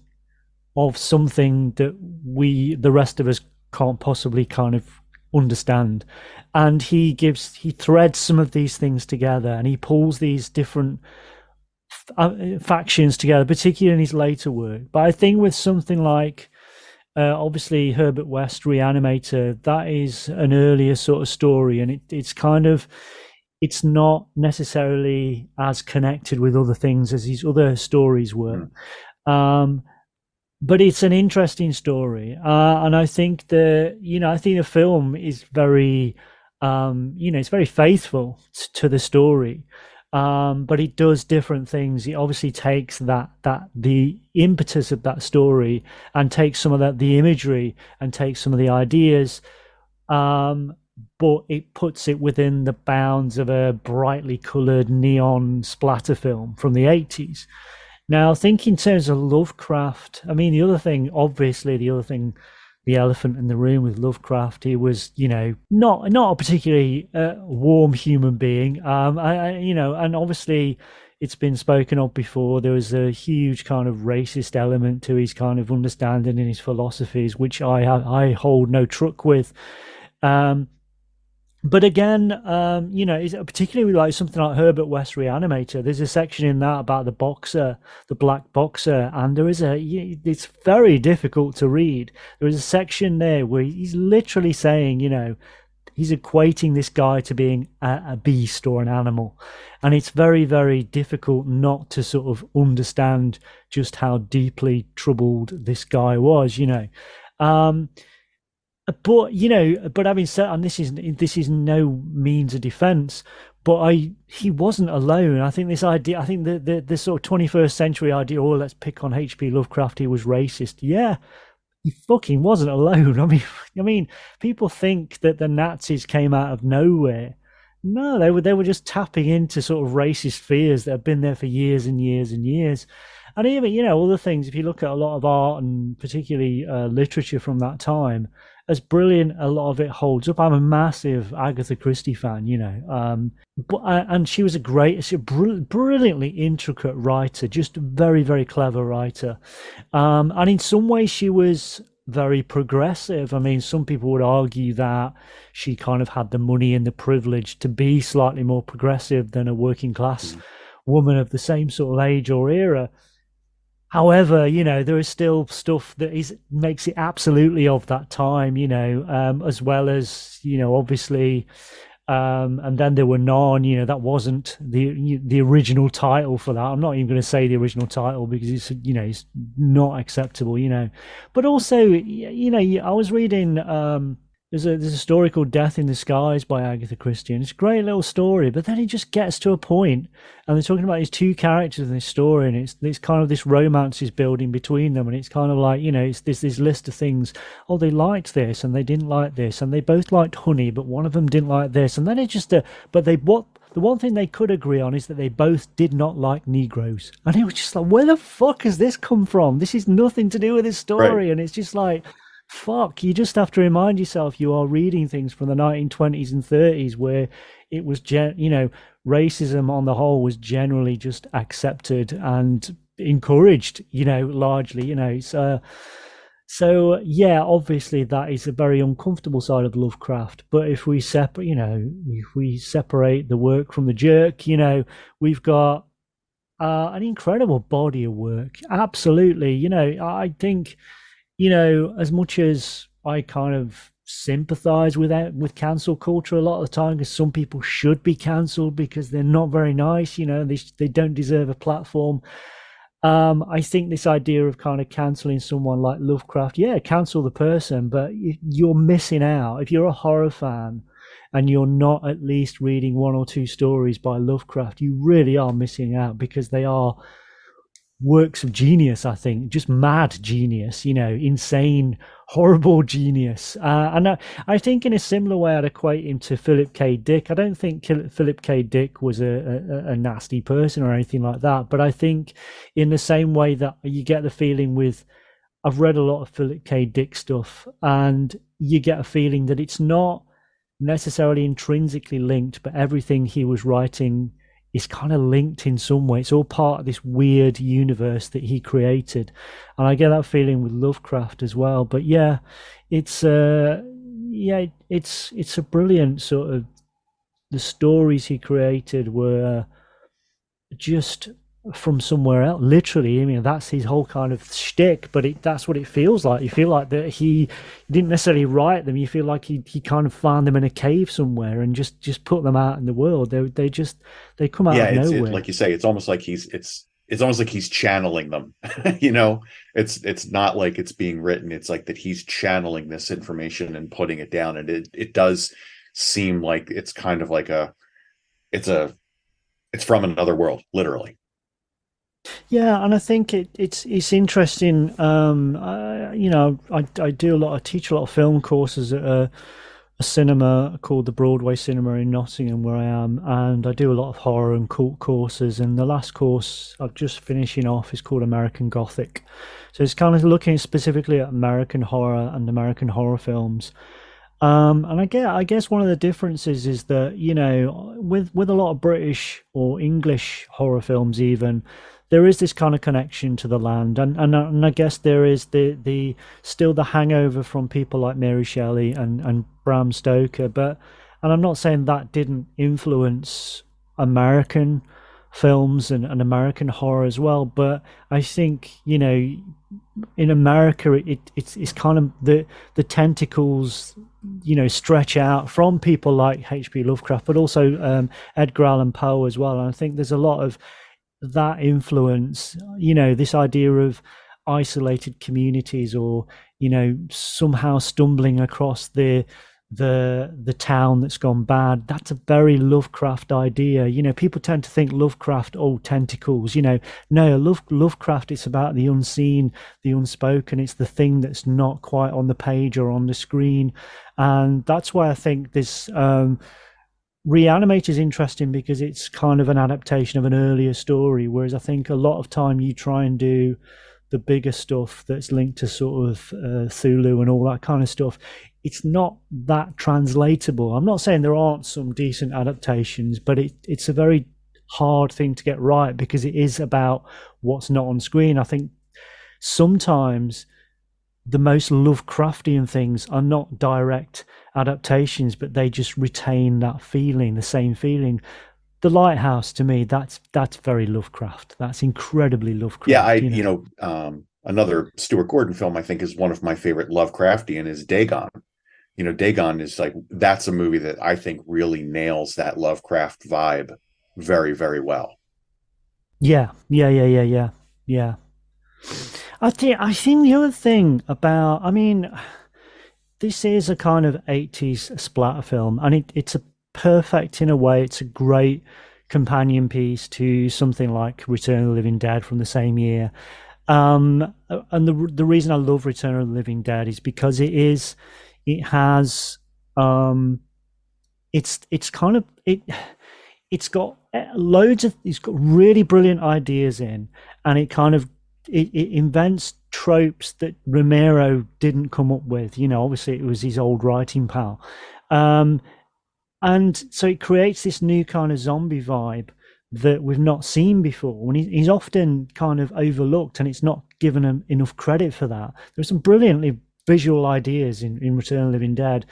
of something that the rest of us can't possibly kind of understand. And he threads some of these things together, and he pulls these different factions together, particularly in his later work. But I think with something like, obviously Herbert West, Re-Animator, that is an earlier sort of story, and it's not necessarily as connected with other things as his other stories were. But it's an interesting story, and I think the film is very, it's very faithful to the story, but it does different things. It obviously takes the impetus of that story and takes some of the imagery and takes some of the ideas, but it puts it within the bounds of a brightly coloured neon splatter film from the 80s. Now, I think in terms of Lovecraft, I mean, the elephant in the room with Lovecraft, he was, not a particularly warm human being. And obviously it's been spoken of before. There was a huge kind of racist element to his kind of understanding and his philosophies, which I hold no truck with. But again, particularly like something like Herbert West Re-Animator, there's a section in that about the boxer, the black boxer, and it's very difficult to read. There is a section there where he's literally saying, he's equating this guy to being a beast or an animal. And it's very, very difficult not to sort of understand just how deeply troubled this guy was, Um, but having said, and this is no means of defense, but he wasn't alone. I think this idea, I think the sort of 21st century idea, oh, let's pick on H.P. Lovecraft, he was racist. Yeah, he fucking wasn't alone. I mean, people think that the Nazis came out of nowhere. No, they were just tapping into sort of racist fears that have been there for years and years and years. And even, other things, if you look at a lot of art and particularly literature from that time, as brilliant a lot of it holds up. I'm a massive Agatha Christie fan, and she was a brilliantly intricate writer, just a very, very clever writer. And in some ways, she was very progressive. I mean, some people would argue that she kind of had the money and the privilege to be slightly more progressive than a working class woman of the same sort of age or era. However, there is still stuff that makes it absolutely of that time, as well as, obviously, and then there were Narn, that wasn't the original title for that. I'm not even going to say the original title because it's not acceptable, But also, I was reading there's a story called Death in the Skies by Agatha Christie, and it's a great little story, but then it just gets to a point, and they're talking about these two characters in this story, and it's kind of this romance is building between them, and it's kind of like, it's this list of things. Oh, they liked this, and they didn't like this, and they both liked honey, but one of them didn't like this, and then it just, the one thing they could agree on is that they both did not like Negroes. And it was just like, where the fuck has this come from? This is nothing to do with this story. Right. And it's just like, fuck, you just have to remind yourself you are reading things from the 1920s and 30s where it was, racism on the whole was generally just accepted and encouraged, largely, so yeah, obviously that is a very uncomfortable side of Lovecraft. But if we separate the work from the jerk, we've got an incredible body of work. Absolutely, I think, as much as I kind of sympathize with cancel culture a lot of the time, because some people should be cancelled because they're not very nice, they don't deserve a platform. I think this idea of kind of cancelling someone like Lovecraft, yeah, cancel the person, but you're missing out. If you're a horror fan and you're not at least reading one or two stories by Lovecraft, you really are missing out, because they are works of genius, I think, just mad genius, insane, horrible genius. And I think in a similar way, I'd equate him to Philip K. Dick. I don't think Philip K. Dick was a nasty person or anything like that, but I think in the same way that you get the feeling with, I've read a lot of Philip K. Dick stuff, and you get a feeling that it's not necessarily intrinsically linked, but everything he was writing is kind of linked in some way. It's all part of this weird universe that he created, and I get that feeling with Lovecraft as well. But yeah, it's a brilliant sort of, the stories he created were just from somewhere else, literally. I mean, that's his whole kind of shtick, but that's what it feels like. You feel like that he didn't necessarily write them. You feel like he kind of found them in a cave somewhere and just put them out in the world. They come out of nowhere. Like you say, it's almost like he's channeling them. It's not like it's being written. It's like that he's channeling this information and putting it down, and it does seem like it's kind of like it's from another world, literally. Yeah, and I think it's interesting. I teach a lot of film courses at a cinema called the Broadway Cinema in Nottingham, where I am, and I do a lot of horror and cult courses. And the last course I'm just finishing off is called American Gothic, so it's kind of looking specifically at American horror and American horror films. And I guess one of the differences is that, with a lot of British or English horror films, even, there is this kind of connection to the land, and I guess there is the still the hangover from people like Mary Shelley and Bram Stoker. But And I'm not saying that didn't influence American films and American horror as well, but I think, you know, in America, it's kind of the tentacles, you know, stretch out from people like H.P. Lovecraft, but also Edgar Allan Poe as well. And I think there's a lot of that influence, you know, this idea of isolated communities, or, you know, somehow stumbling across the town that's gone bad. That's a very Lovecraft idea. You know, people tend to think Lovecraft, oh, tentacles, you know. No, Lovecraft, it's about the unseen, the unspoken. It's the thing that's not quite on the page or on the screen. And that's why I think this Re-Animator is interesting, because it's kind of an adaptation of an earlier story, whereas I think a lot of time you try and do the bigger stuff that's linked to sort of Thulu and all that kind of stuff, it's not that translatable. I'm not saying there aren't some decent adaptations, but it's a very hard thing to get right, because it is about what's not on screen. I think sometimes the most Lovecraftian things are not direct adaptations, but they just retain that feeling, the same feeling. The Lighthouse, to me, that's very Lovecraft. That's incredibly Lovecraft. Yeah, another Stuart Gordon film I think is one of my favorite Lovecraftian is Dagon. You know, Dagon is like, that's a movie that I think really nails that Lovecraft vibe very, very well. Yeah. I think the other thing about, I mean, this is a kind of 80s splatter film, and it's a perfect, in a way, it's a great companion piece to something like Return of the Living Dead from the same year. And the reason I love Return of the Living Dead is because it's got it's got really brilliant ideas in, and it invents tropes that Romero didn't come up with. You know, obviously it was his old writing pal. And so it creates this new kind of zombie vibe that we've not seen before. And he's often kind of overlooked, and it's not given him enough credit for that. There's some brilliantly visual ideas in Return of the Living Dead,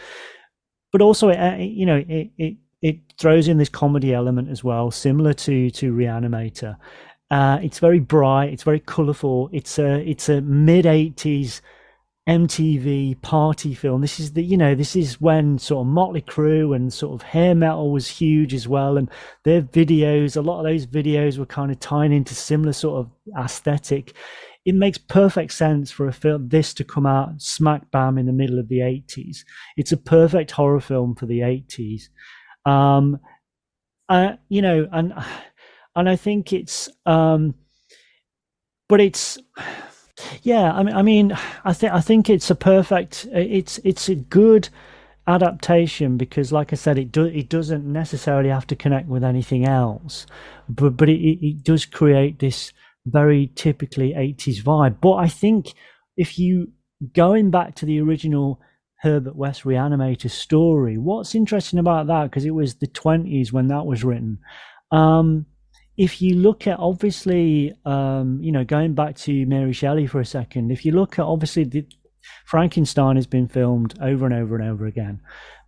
but also it throws in this comedy element as well, similar to Re-Animator. It's very bright, it's very colourful. It's a mid-80s MTV party film. This is when sort of Motley Crue and sort of hair metal was huge as well, and their videos, a lot of those videos were kind of tying into similar sort of aesthetic. It makes perfect sense for a film this to come out smack bam in the middle of the 80s. It's a perfect horror film for the 80s. And I think it's but it's, yeah, I think it's a perfect, it's a good adaptation, because like I said, it doesn't necessarily have to connect with anything else, but it does create this very typically 80s vibe. But I think if you, going back to the original Herbert West Re-Animator story, what's interesting about that, because it was the 20s when that was written, if you look at, obviously, going back to Mary Shelley for a second, if you look at, obviously, Frankenstein has been filmed over and over and over again.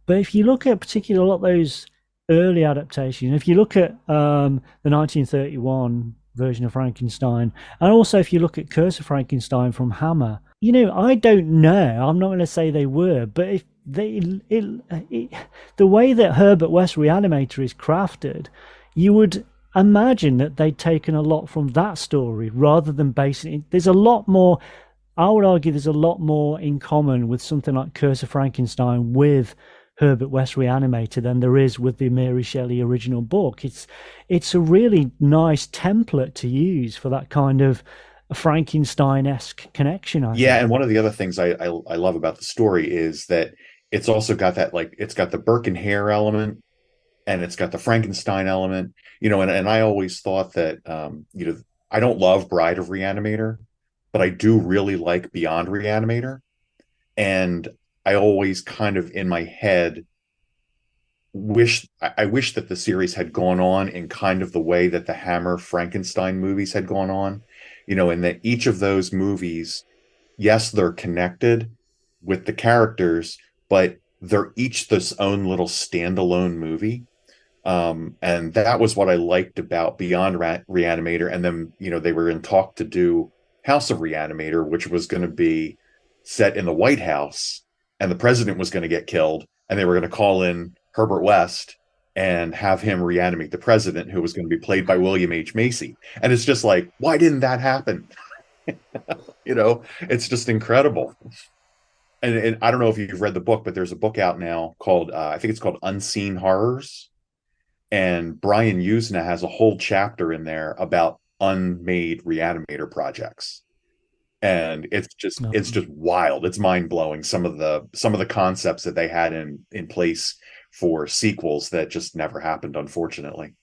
But if you look at particularly a lot of those early adaptations, if you look at the 1931 version of Frankenstein, and also if you look at Curse of Frankenstein from Hammer, I don't know, I'm not going to say they were, but if the way that Herbert West Re-Animator is crafted, you would imagine that they'd taken a lot from that story rather than basing it. There's a lot more, I would argue there's a lot more in common with something like Curse of Frankenstein with Herbert West Re-Animator than there is with the Mary Shelley original book. It's a really nice template to use for that kind of Frankenstein-esque connection, I think. And one of the other things I love about the story is that it's also got that, like, it's got the Burke and Hare element, and it's got the Frankenstein element, and I always thought that, I don't love Bride of Re-Animator, but I do really like Beyond Re-Animator. And I always kind of in my head wish that the series had gone on in kind of the way that the Hammer Frankenstein movies had gone on, and that each of those movies, yes, they're connected with the characters, but they're each this own little standalone movie. And that was what I liked about Beyond Reanimator. And then, they were in talk to do House of Reanimator, which was going to be set in the White House, and the president was going to get killed, and they were going to call in Herbert West and have him reanimate the president, who was going to be played by William H. Macy. And it's just like, why didn't that happen? It's just incredible. And I don't know if you've read the book, but there's a book out now called, I think it's called Unseen Horrors. And Brian Usna has a whole chapter in there about unmade Reanimator projects. And it's just wild. It's mind-blowing, some of the concepts that they had in place for sequels that just never happened, unfortunately.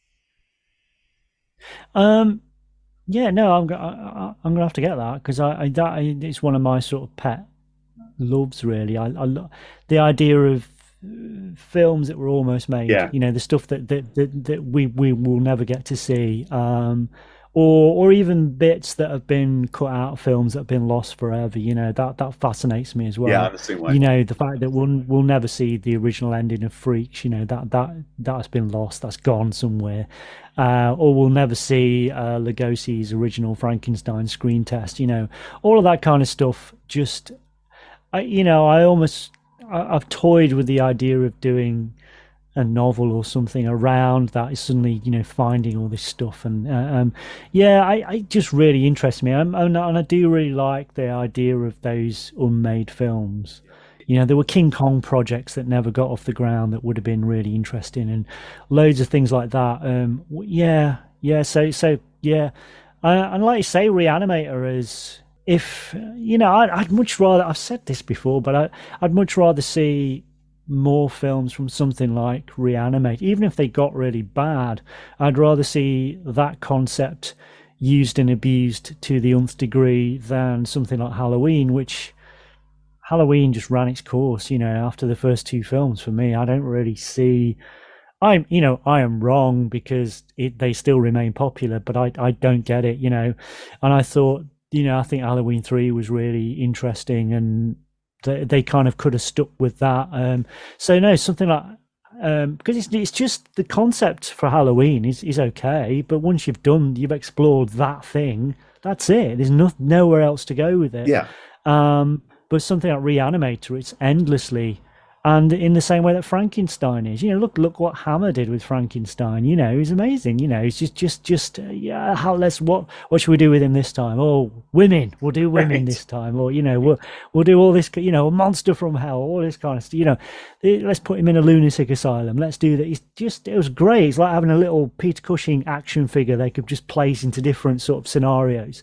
Yeah, no, I'm gonna have to get that, because it's one of my sort of pet loves, really. I love the idea of films that were almost made. Yeah. The stuff that we will never get to see, or even bits that have been cut out of films that have been lost forever. That fascinates me as well. Yeah, I'm the same way. The fact that we'll never see the original ending of Freaks. That's been lost. That's gone somewhere. Or we'll never see Lugosi's original Frankenstein screen test. All of that kind of stuff. Just, I've toyed with the idea of doing a novel or something around that. Is suddenly, finding all this stuff, and I just really interests me, and I do really like the idea of those unmade films. There were King Kong projects that never got off the ground that would have been really interesting, and loads of things like that. And like you say, Reanimator is, if I'd much rather, I've said this before, but I'd much rather see more films from something like Re-Animate. Even if they got really bad, I'd rather see that concept used and abused to the nth degree than something like Halloween, which Halloween just ran its course, after the first two films. For me, I don't really see, I am wrong, because they still remain popular, but I don't get it, and I thought, I think Halloween 3 was really interesting, and they kind of could have stuck with that. So no, something like, because it's just the concept for Halloween is okay, but once you've explored that thing, that's it. There's nowhere else to go with it. Yeah. But something like Re-Animator, it's endlessly, and in the same way that Frankenstein is. Look what Hammer did with Frankenstein. He's amazing. He's just what should we do with him this time? Oh, women. We'll do women Right. this time. Or we'll do all this. A monster from hell. All this kind of stuff. Let's put him in a lunatic asylum. Let's do that. It was great. It's like having a little Peter Cushing action figure they could just place into different sort of scenarios.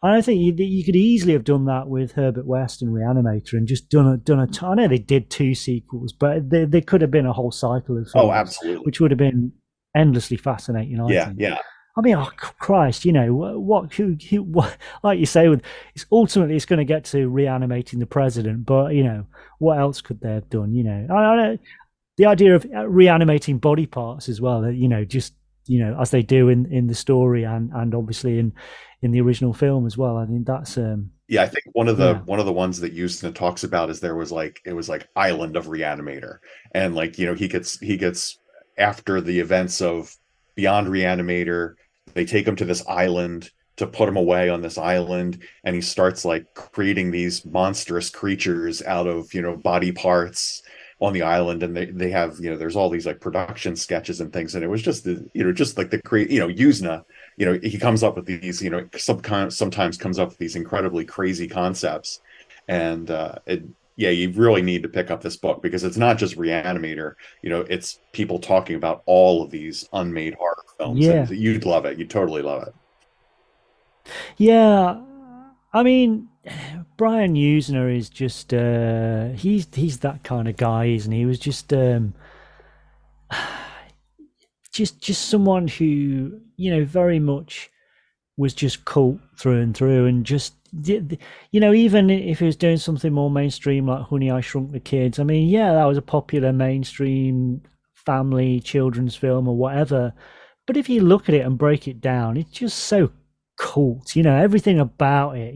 And I think you could easily have done that with Herbert West and Re-Animator, and just done a. I know they did 2 sequels, but there could have been a whole cycle of films, Oh, absolutely. which would have been endlessly fascinating. I Yeah, think. yeah. I mean, oh Christ, what? Like you say, it's ultimately it's going to get to reanimating the president, but what else could they have done? The idea of reanimating body parts as well. Just as they do in the story, and obviously in the original film as well. I think that's Yeah, I think one of the ones that Houston talks about is it was like Island of Reanimator, and he gets after the events of Beyond Reanimator, they take him to this island to put him away on this island, and he starts creating these monstrous creatures out of body parts on the island, and they have there's all these production sketches and things, and it was just just like the create Usna, he comes up with these sometimes comes up with these incredibly crazy concepts, and you really need to pick up this book, because it's not just Re-Animator, it's people talking about all of these unmade horror films. Yeah. And you'd love it. You'd totally love it. Yeah, I mean, Brian Usner is just he's that kind of guy, isn't he? He was just someone who very much was just cult through and through, and just even if he was doing something more mainstream like Honey, I Shrunk the Kids, I mean, yeah, that was a popular mainstream family children's film or whatever, but if you look at it and break it down, it's just so cult. Everything about it,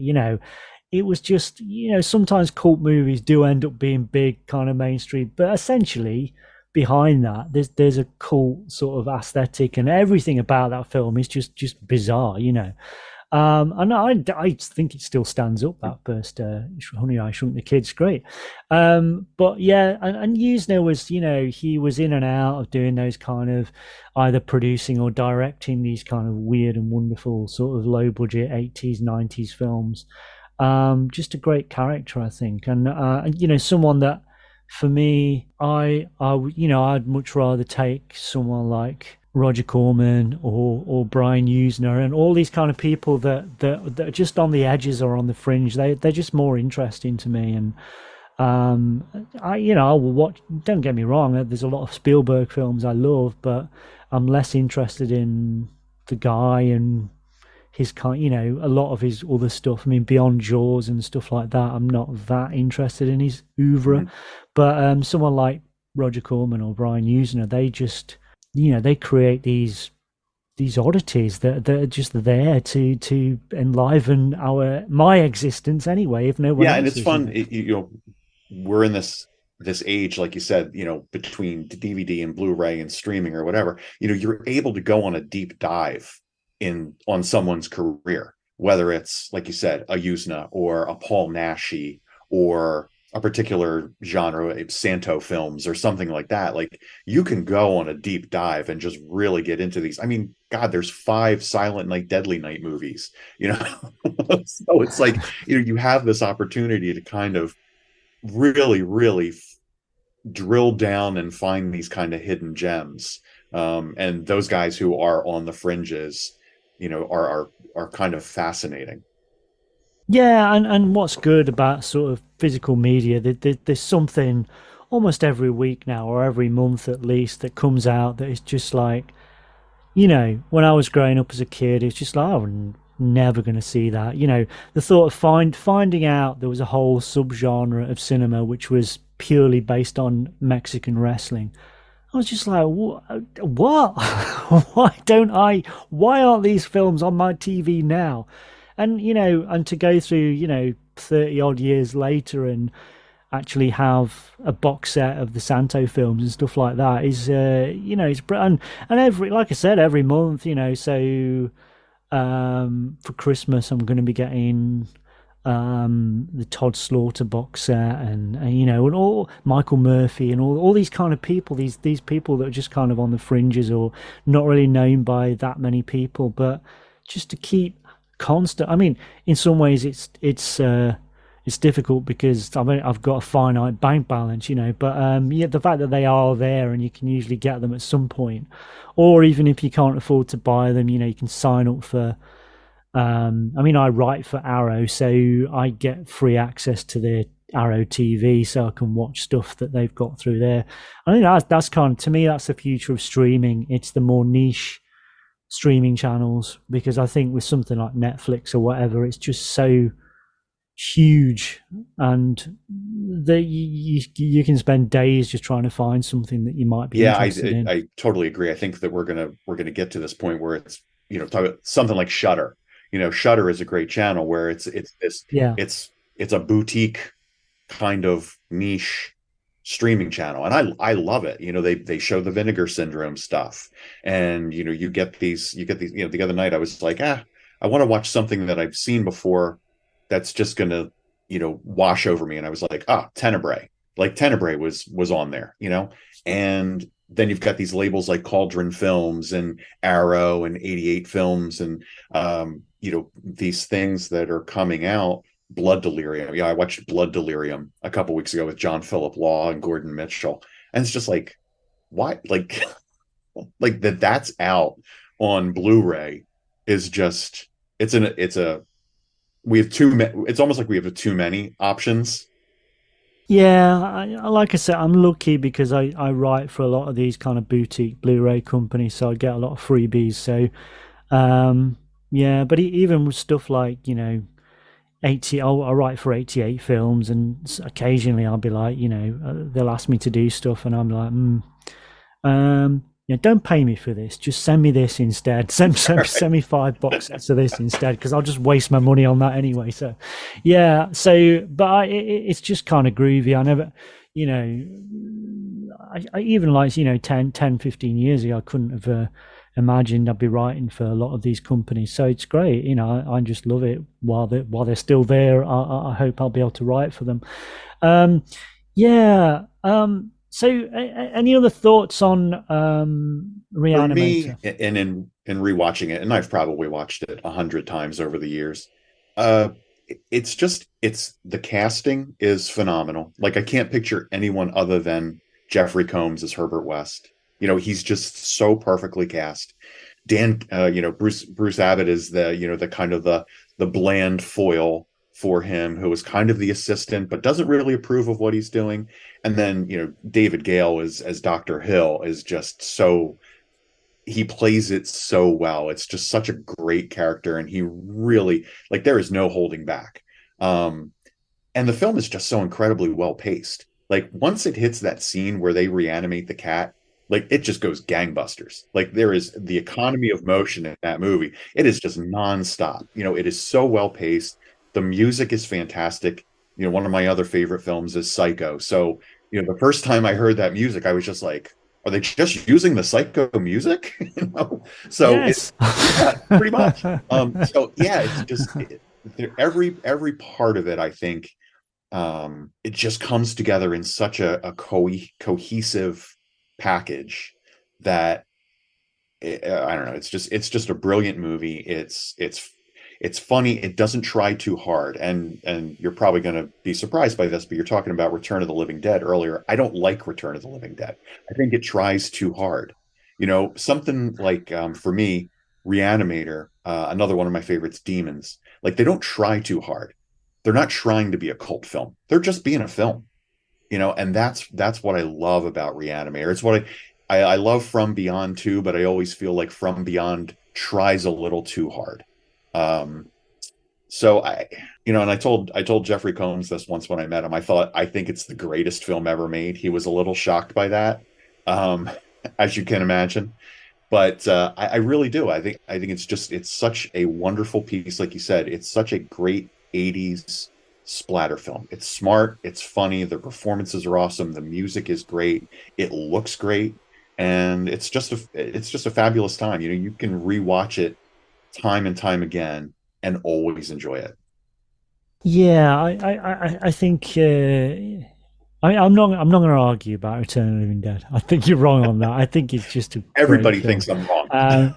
it was just, sometimes cult movies do end up being big kind of mainstream, but essentially behind that there's a cult sort of aesthetic, and everything about that film is just bizarre. And I think it still stands up, that first Honey, I Shrunk the Kids. Great. But yeah, and Usner was, he was in and out of doing those kind of either producing or directing these kind of weird and wonderful sort of low budget 80s, 90s films. Just a great character, I think. And, someone that for me, I'd much rather take someone like Roger Corman or Brian Usner and all these kind of people that are just on the edges or on the fringe. They're just more interesting to me. And I will watch. Don't get me wrong. There's a lot of Spielberg films I love, but I'm less interested in the guy and his kind. A lot of his other stuff. I mean, beyond Jaws and stuff like that, I'm not that interested in his oeuvre. Mm-hmm. But someone like Roger Corman or Brian Usner, they just they create these oddities that are just there to enliven my existence anyway, if no one else and it's is, fun. We're in this age, like you said, between DVD and Blu-ray and streaming or whatever, you're able to go on a deep dive on someone's career, whether it's, like you said, a Usna or a Paul Naschy or a particular genre, Santo films or something like that. Like, you can go on a deep dive and just really get into these. I mean, God, there's 5 Silent Night, Deadly Night movies, so it's like, you have this opportunity to kind of really, really drill down and find these kind of hidden gems. And those guys who are on the fringes, are kind of fascinating. Yeah, and what's good about sort of physical media, there's something almost every week now, or every month at least, that comes out that is just like, when I was growing up as a kid, it's just like, I'm never going to see that. The thought of finding out there was a whole subgenre of cinema which was purely based on Mexican wrestling. I was just like, what? Why aren't these films on my TV now? And, and to go through, 30 odd years later and actually have a box set of the Santo films and stuff like that is, it's, and like I said, every month, so, for Christmas, I'm going to be getting, the Todd Slaughter box set and all Michael Murphy and all these kind of people, these people that are just kind of on the fringes or not really known by that many people, but just to keep constant. I mean, in some ways it's difficult because I've got a finite bank balance, but the fact that they are there and you can usually get them at some point, or even if you can't afford to buy them, you can sign up for I write for Arrow, so I get free access to their Arrow TV, so I can watch stuff that they've got through there. I think that's kind of, to me, that's the future of streaming. It's the more niche streaming channels, because I think with something like Netflix or whatever, it's just so huge, and that you can spend days just trying to find something that you might be interested in. I totally agree. I think that we're gonna get to this point where it's talk about something like Shudder. Shudder is a great channel where it's a boutique kind of niche streaming channel, and I love it. They show the Vinegar Syndrome stuff, and you get these the other night I was like, I want to watch something that I've seen before that's just gonna wash over me, and I was like, Tenebrae. Like, Tenebrae was on there, and then you've got these labels like Cauldron Films and Arrow and 88 Films and these things that are coming out. Blood Delirium. I watched Blood Delirium a couple weeks ago with John Philip Law and Gordon Mitchell, and it's just like, why? Like that's out on Blu-ray is just it's almost like we have too many options. Yeah, like I said, I'm lucky because I write for a lot of these kind of boutique Blu-ray companies, so I get a lot of freebies. So, but even with stuff like, 80, I write for 88 Films, and occasionally I'll be like, they'll ask me to do stuff, and I'm like, don't pay me for this. Just send me this instead. Send me 5 box sets of this instead, because I'll just waste my money on that anyway. So, yeah. So, but it's just kind of groovy. I never, I even like 10, 15 years ago, I couldn't have imagined I'd be writing for a lot of these companies. So it's great. I just love it while they're still there. I hope I'll be able to write for them. Yeah. So, any other thoughts on Re-Animator? For me, and in rewatching it, and I've probably watched it 100 times over the years, it's the casting is phenomenal. Like, I can't picture anyone other than Jeffrey Combs as Herbert West. He's just so perfectly cast. Bruce Abbott is the kind of the bland foil for him, who is kind of the assistant but doesn't really approve of what he's doing. And then David Gale as Dr. Hill is just he plays it so well. It's just such a great character, and he really, like, there is no holding back. And the film is just so incredibly well paced. Like, once it hits that scene where they reanimate the cat, like, it just goes gangbusters. Like, there is the economy of motion in that movie. It is just nonstop. It is so well paced. The music is fantastic. One of my other favorite films is Psycho. So, the first time I heard that music, I was just like, are they just using the Psycho music? So yes. pretty much. So yeah, it's just every part of it, I think, it just comes together in such a cohesive package that I don't know. It's just a brilliant movie. It's funny. It doesn't try too hard. And you're probably going to be surprised by this, but you're talking about Return of the Living Dead earlier. I don't like Return of the Living Dead. I think it tries too hard. Something like, for me, Re-Animator, another one of my favorites, Demons. Like, they don't try too hard. They're not trying to be a cult film. They're just being a film. And that's what I love about Re-Animator. It's what I love From Beyond too, but I always feel like From Beyond tries a little too hard. So and I told Jeffrey Combs this once when I met him. I think it's the greatest film ever made. He was a little shocked by that, as you can imagine, but I really do. I think it's such a wonderful piece. Like you said, it's such a great 80s splatter film. It's smart, it's funny, the performances are awesome, the music is great, it looks great, and it's just a fabulous time. You can rewatch it time and time again and always enjoy it. Yeah, I think I'm not going to argue about Return of the Living Dead. I think you're wrong on that. I think it's just everybody thinks I'm wrong.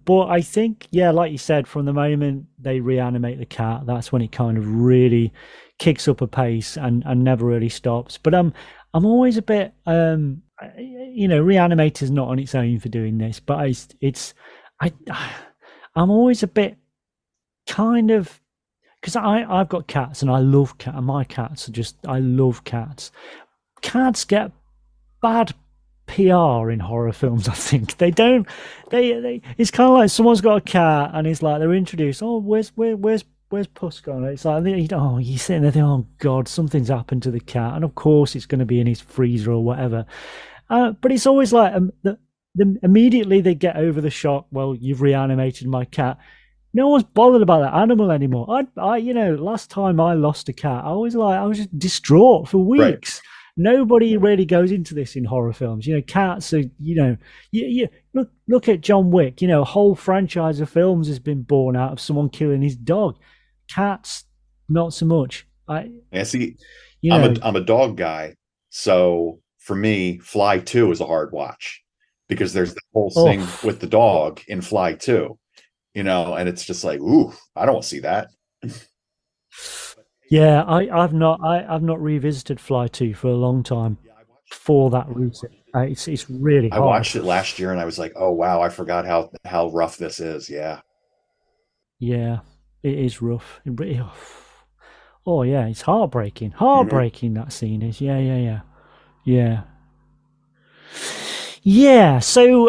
But I think, yeah, like you said, from the moment they reanimate the cat, that's when it kind of really kicks up a pace and never really stops. But I'm always a bit Re-Animator's not on its own for doing this, but I'm always a bit kind of, because I've got cats and I love cats, and my cats are just, I love cats. Cats get bad PR in horror films. I think they don't. They it's kind of like someone's got a cat and it's like they're introduced. Oh, where's Puss gone? It's like, you're sitting there thinking, oh God, something's happened to the cat, and of course it's going to be in his freezer or whatever. But it's always like immediately they get over the shock. Well, you've reanimated my cat. No one's bothered about that animal anymore. Last time I lost a cat, I was just distraught for weeks. Right. Nobody really goes into this in horror films. Cats are, you look at John Wick, a whole franchise of films has been born out of someone killing his dog. Cats, not so much. I'm a dog guy. So for me, Fly 2 is a hard watch because there's the whole thing with the dog in Fly 2, and it's just like, ooh, I don't want to see that. Yeah, I've not revisited Fly 2 for a long time for that reason. It's really hard. I watched it last year and I was like, oh wow, I forgot how rough this is. Yeah. Yeah, it is rough. Oh yeah, it's heartbreaking. Heartbreaking, that scene is. Yeah. Yeah, so do you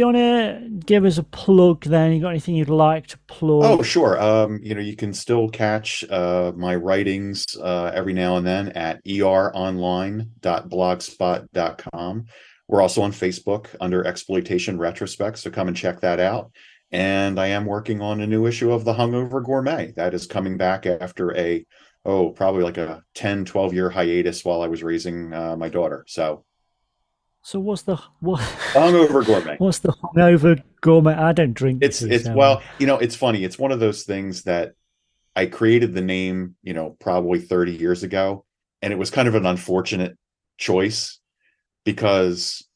want to give us a plug then? You got anything you'd like to plug? Oh, sure. You can still catch my writings every now and then at eronline.blogspot.com. We're also on Facebook under Exploitation Retrospect, so come and check that out. And I am working on a new issue of The Hungover Gourmet that is coming back after probably like a 10, 12-year hiatus while I was raising my daughter. So what's the Hungover Gourmet? What's the Hungover Gourmet? I don't drink. It's well, it's funny. It's one of those things that I created the name, probably 30 years ago, and it was kind of an unfortunate choice because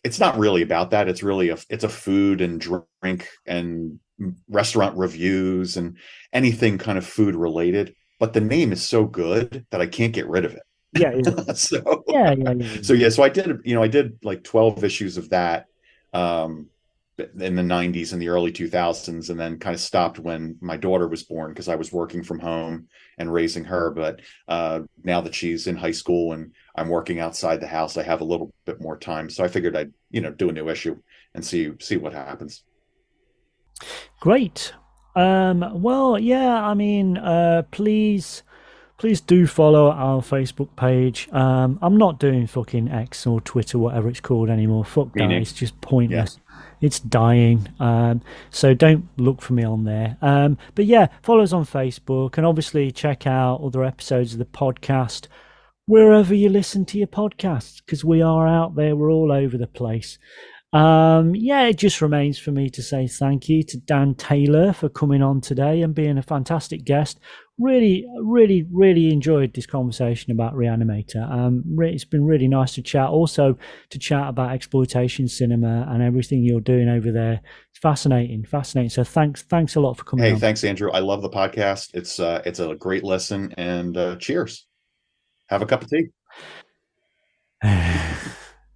it's not really about that. It's really it's a food and drink and restaurant reviews and anything kind of food related. But the name is so good that I can't get rid of it. Yeah. So I did like 12 issues of that in the 90s and the early 2000s, and then kind of stopped when my daughter was born because I was working from home and raising her. But now that she's in high school and I'm working outside the house, I have a little bit more time. So I figured I'd, do a new issue and see what happens. Great. Well, yeah, I mean, please do follow our Facebook page. I'm not doing fucking X or Twitter, whatever it's called anymore. Fuck that. It's just pointless. Yeah. It's dying. So don't look for me on there. But yeah, follow us on Facebook, and obviously check out other episodes of the podcast wherever you listen to your podcasts, because we are out there. We're all over the place. It just remains for me to say thank you to Dan Taylor for coming on today and being a fantastic guest. Really, really, really enjoyed this conversation about Re-Animator. It's been really nice to chat. Also, to chat about exploitation cinema and everything you're doing over there. It's fascinating. So thanks a lot for coming on. Hey, thanks, Andrew. I love the podcast. It's a great listen, and cheers. Have a cup of tea.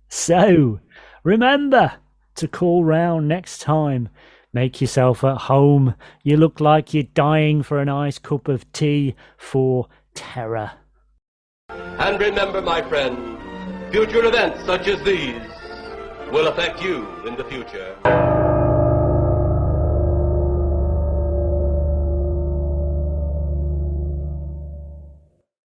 So, remember to call round next time. Make yourself at home. You look like you're dying for a nice cup of tea for terror. And remember, my friend, future events such as these will affect you in the future.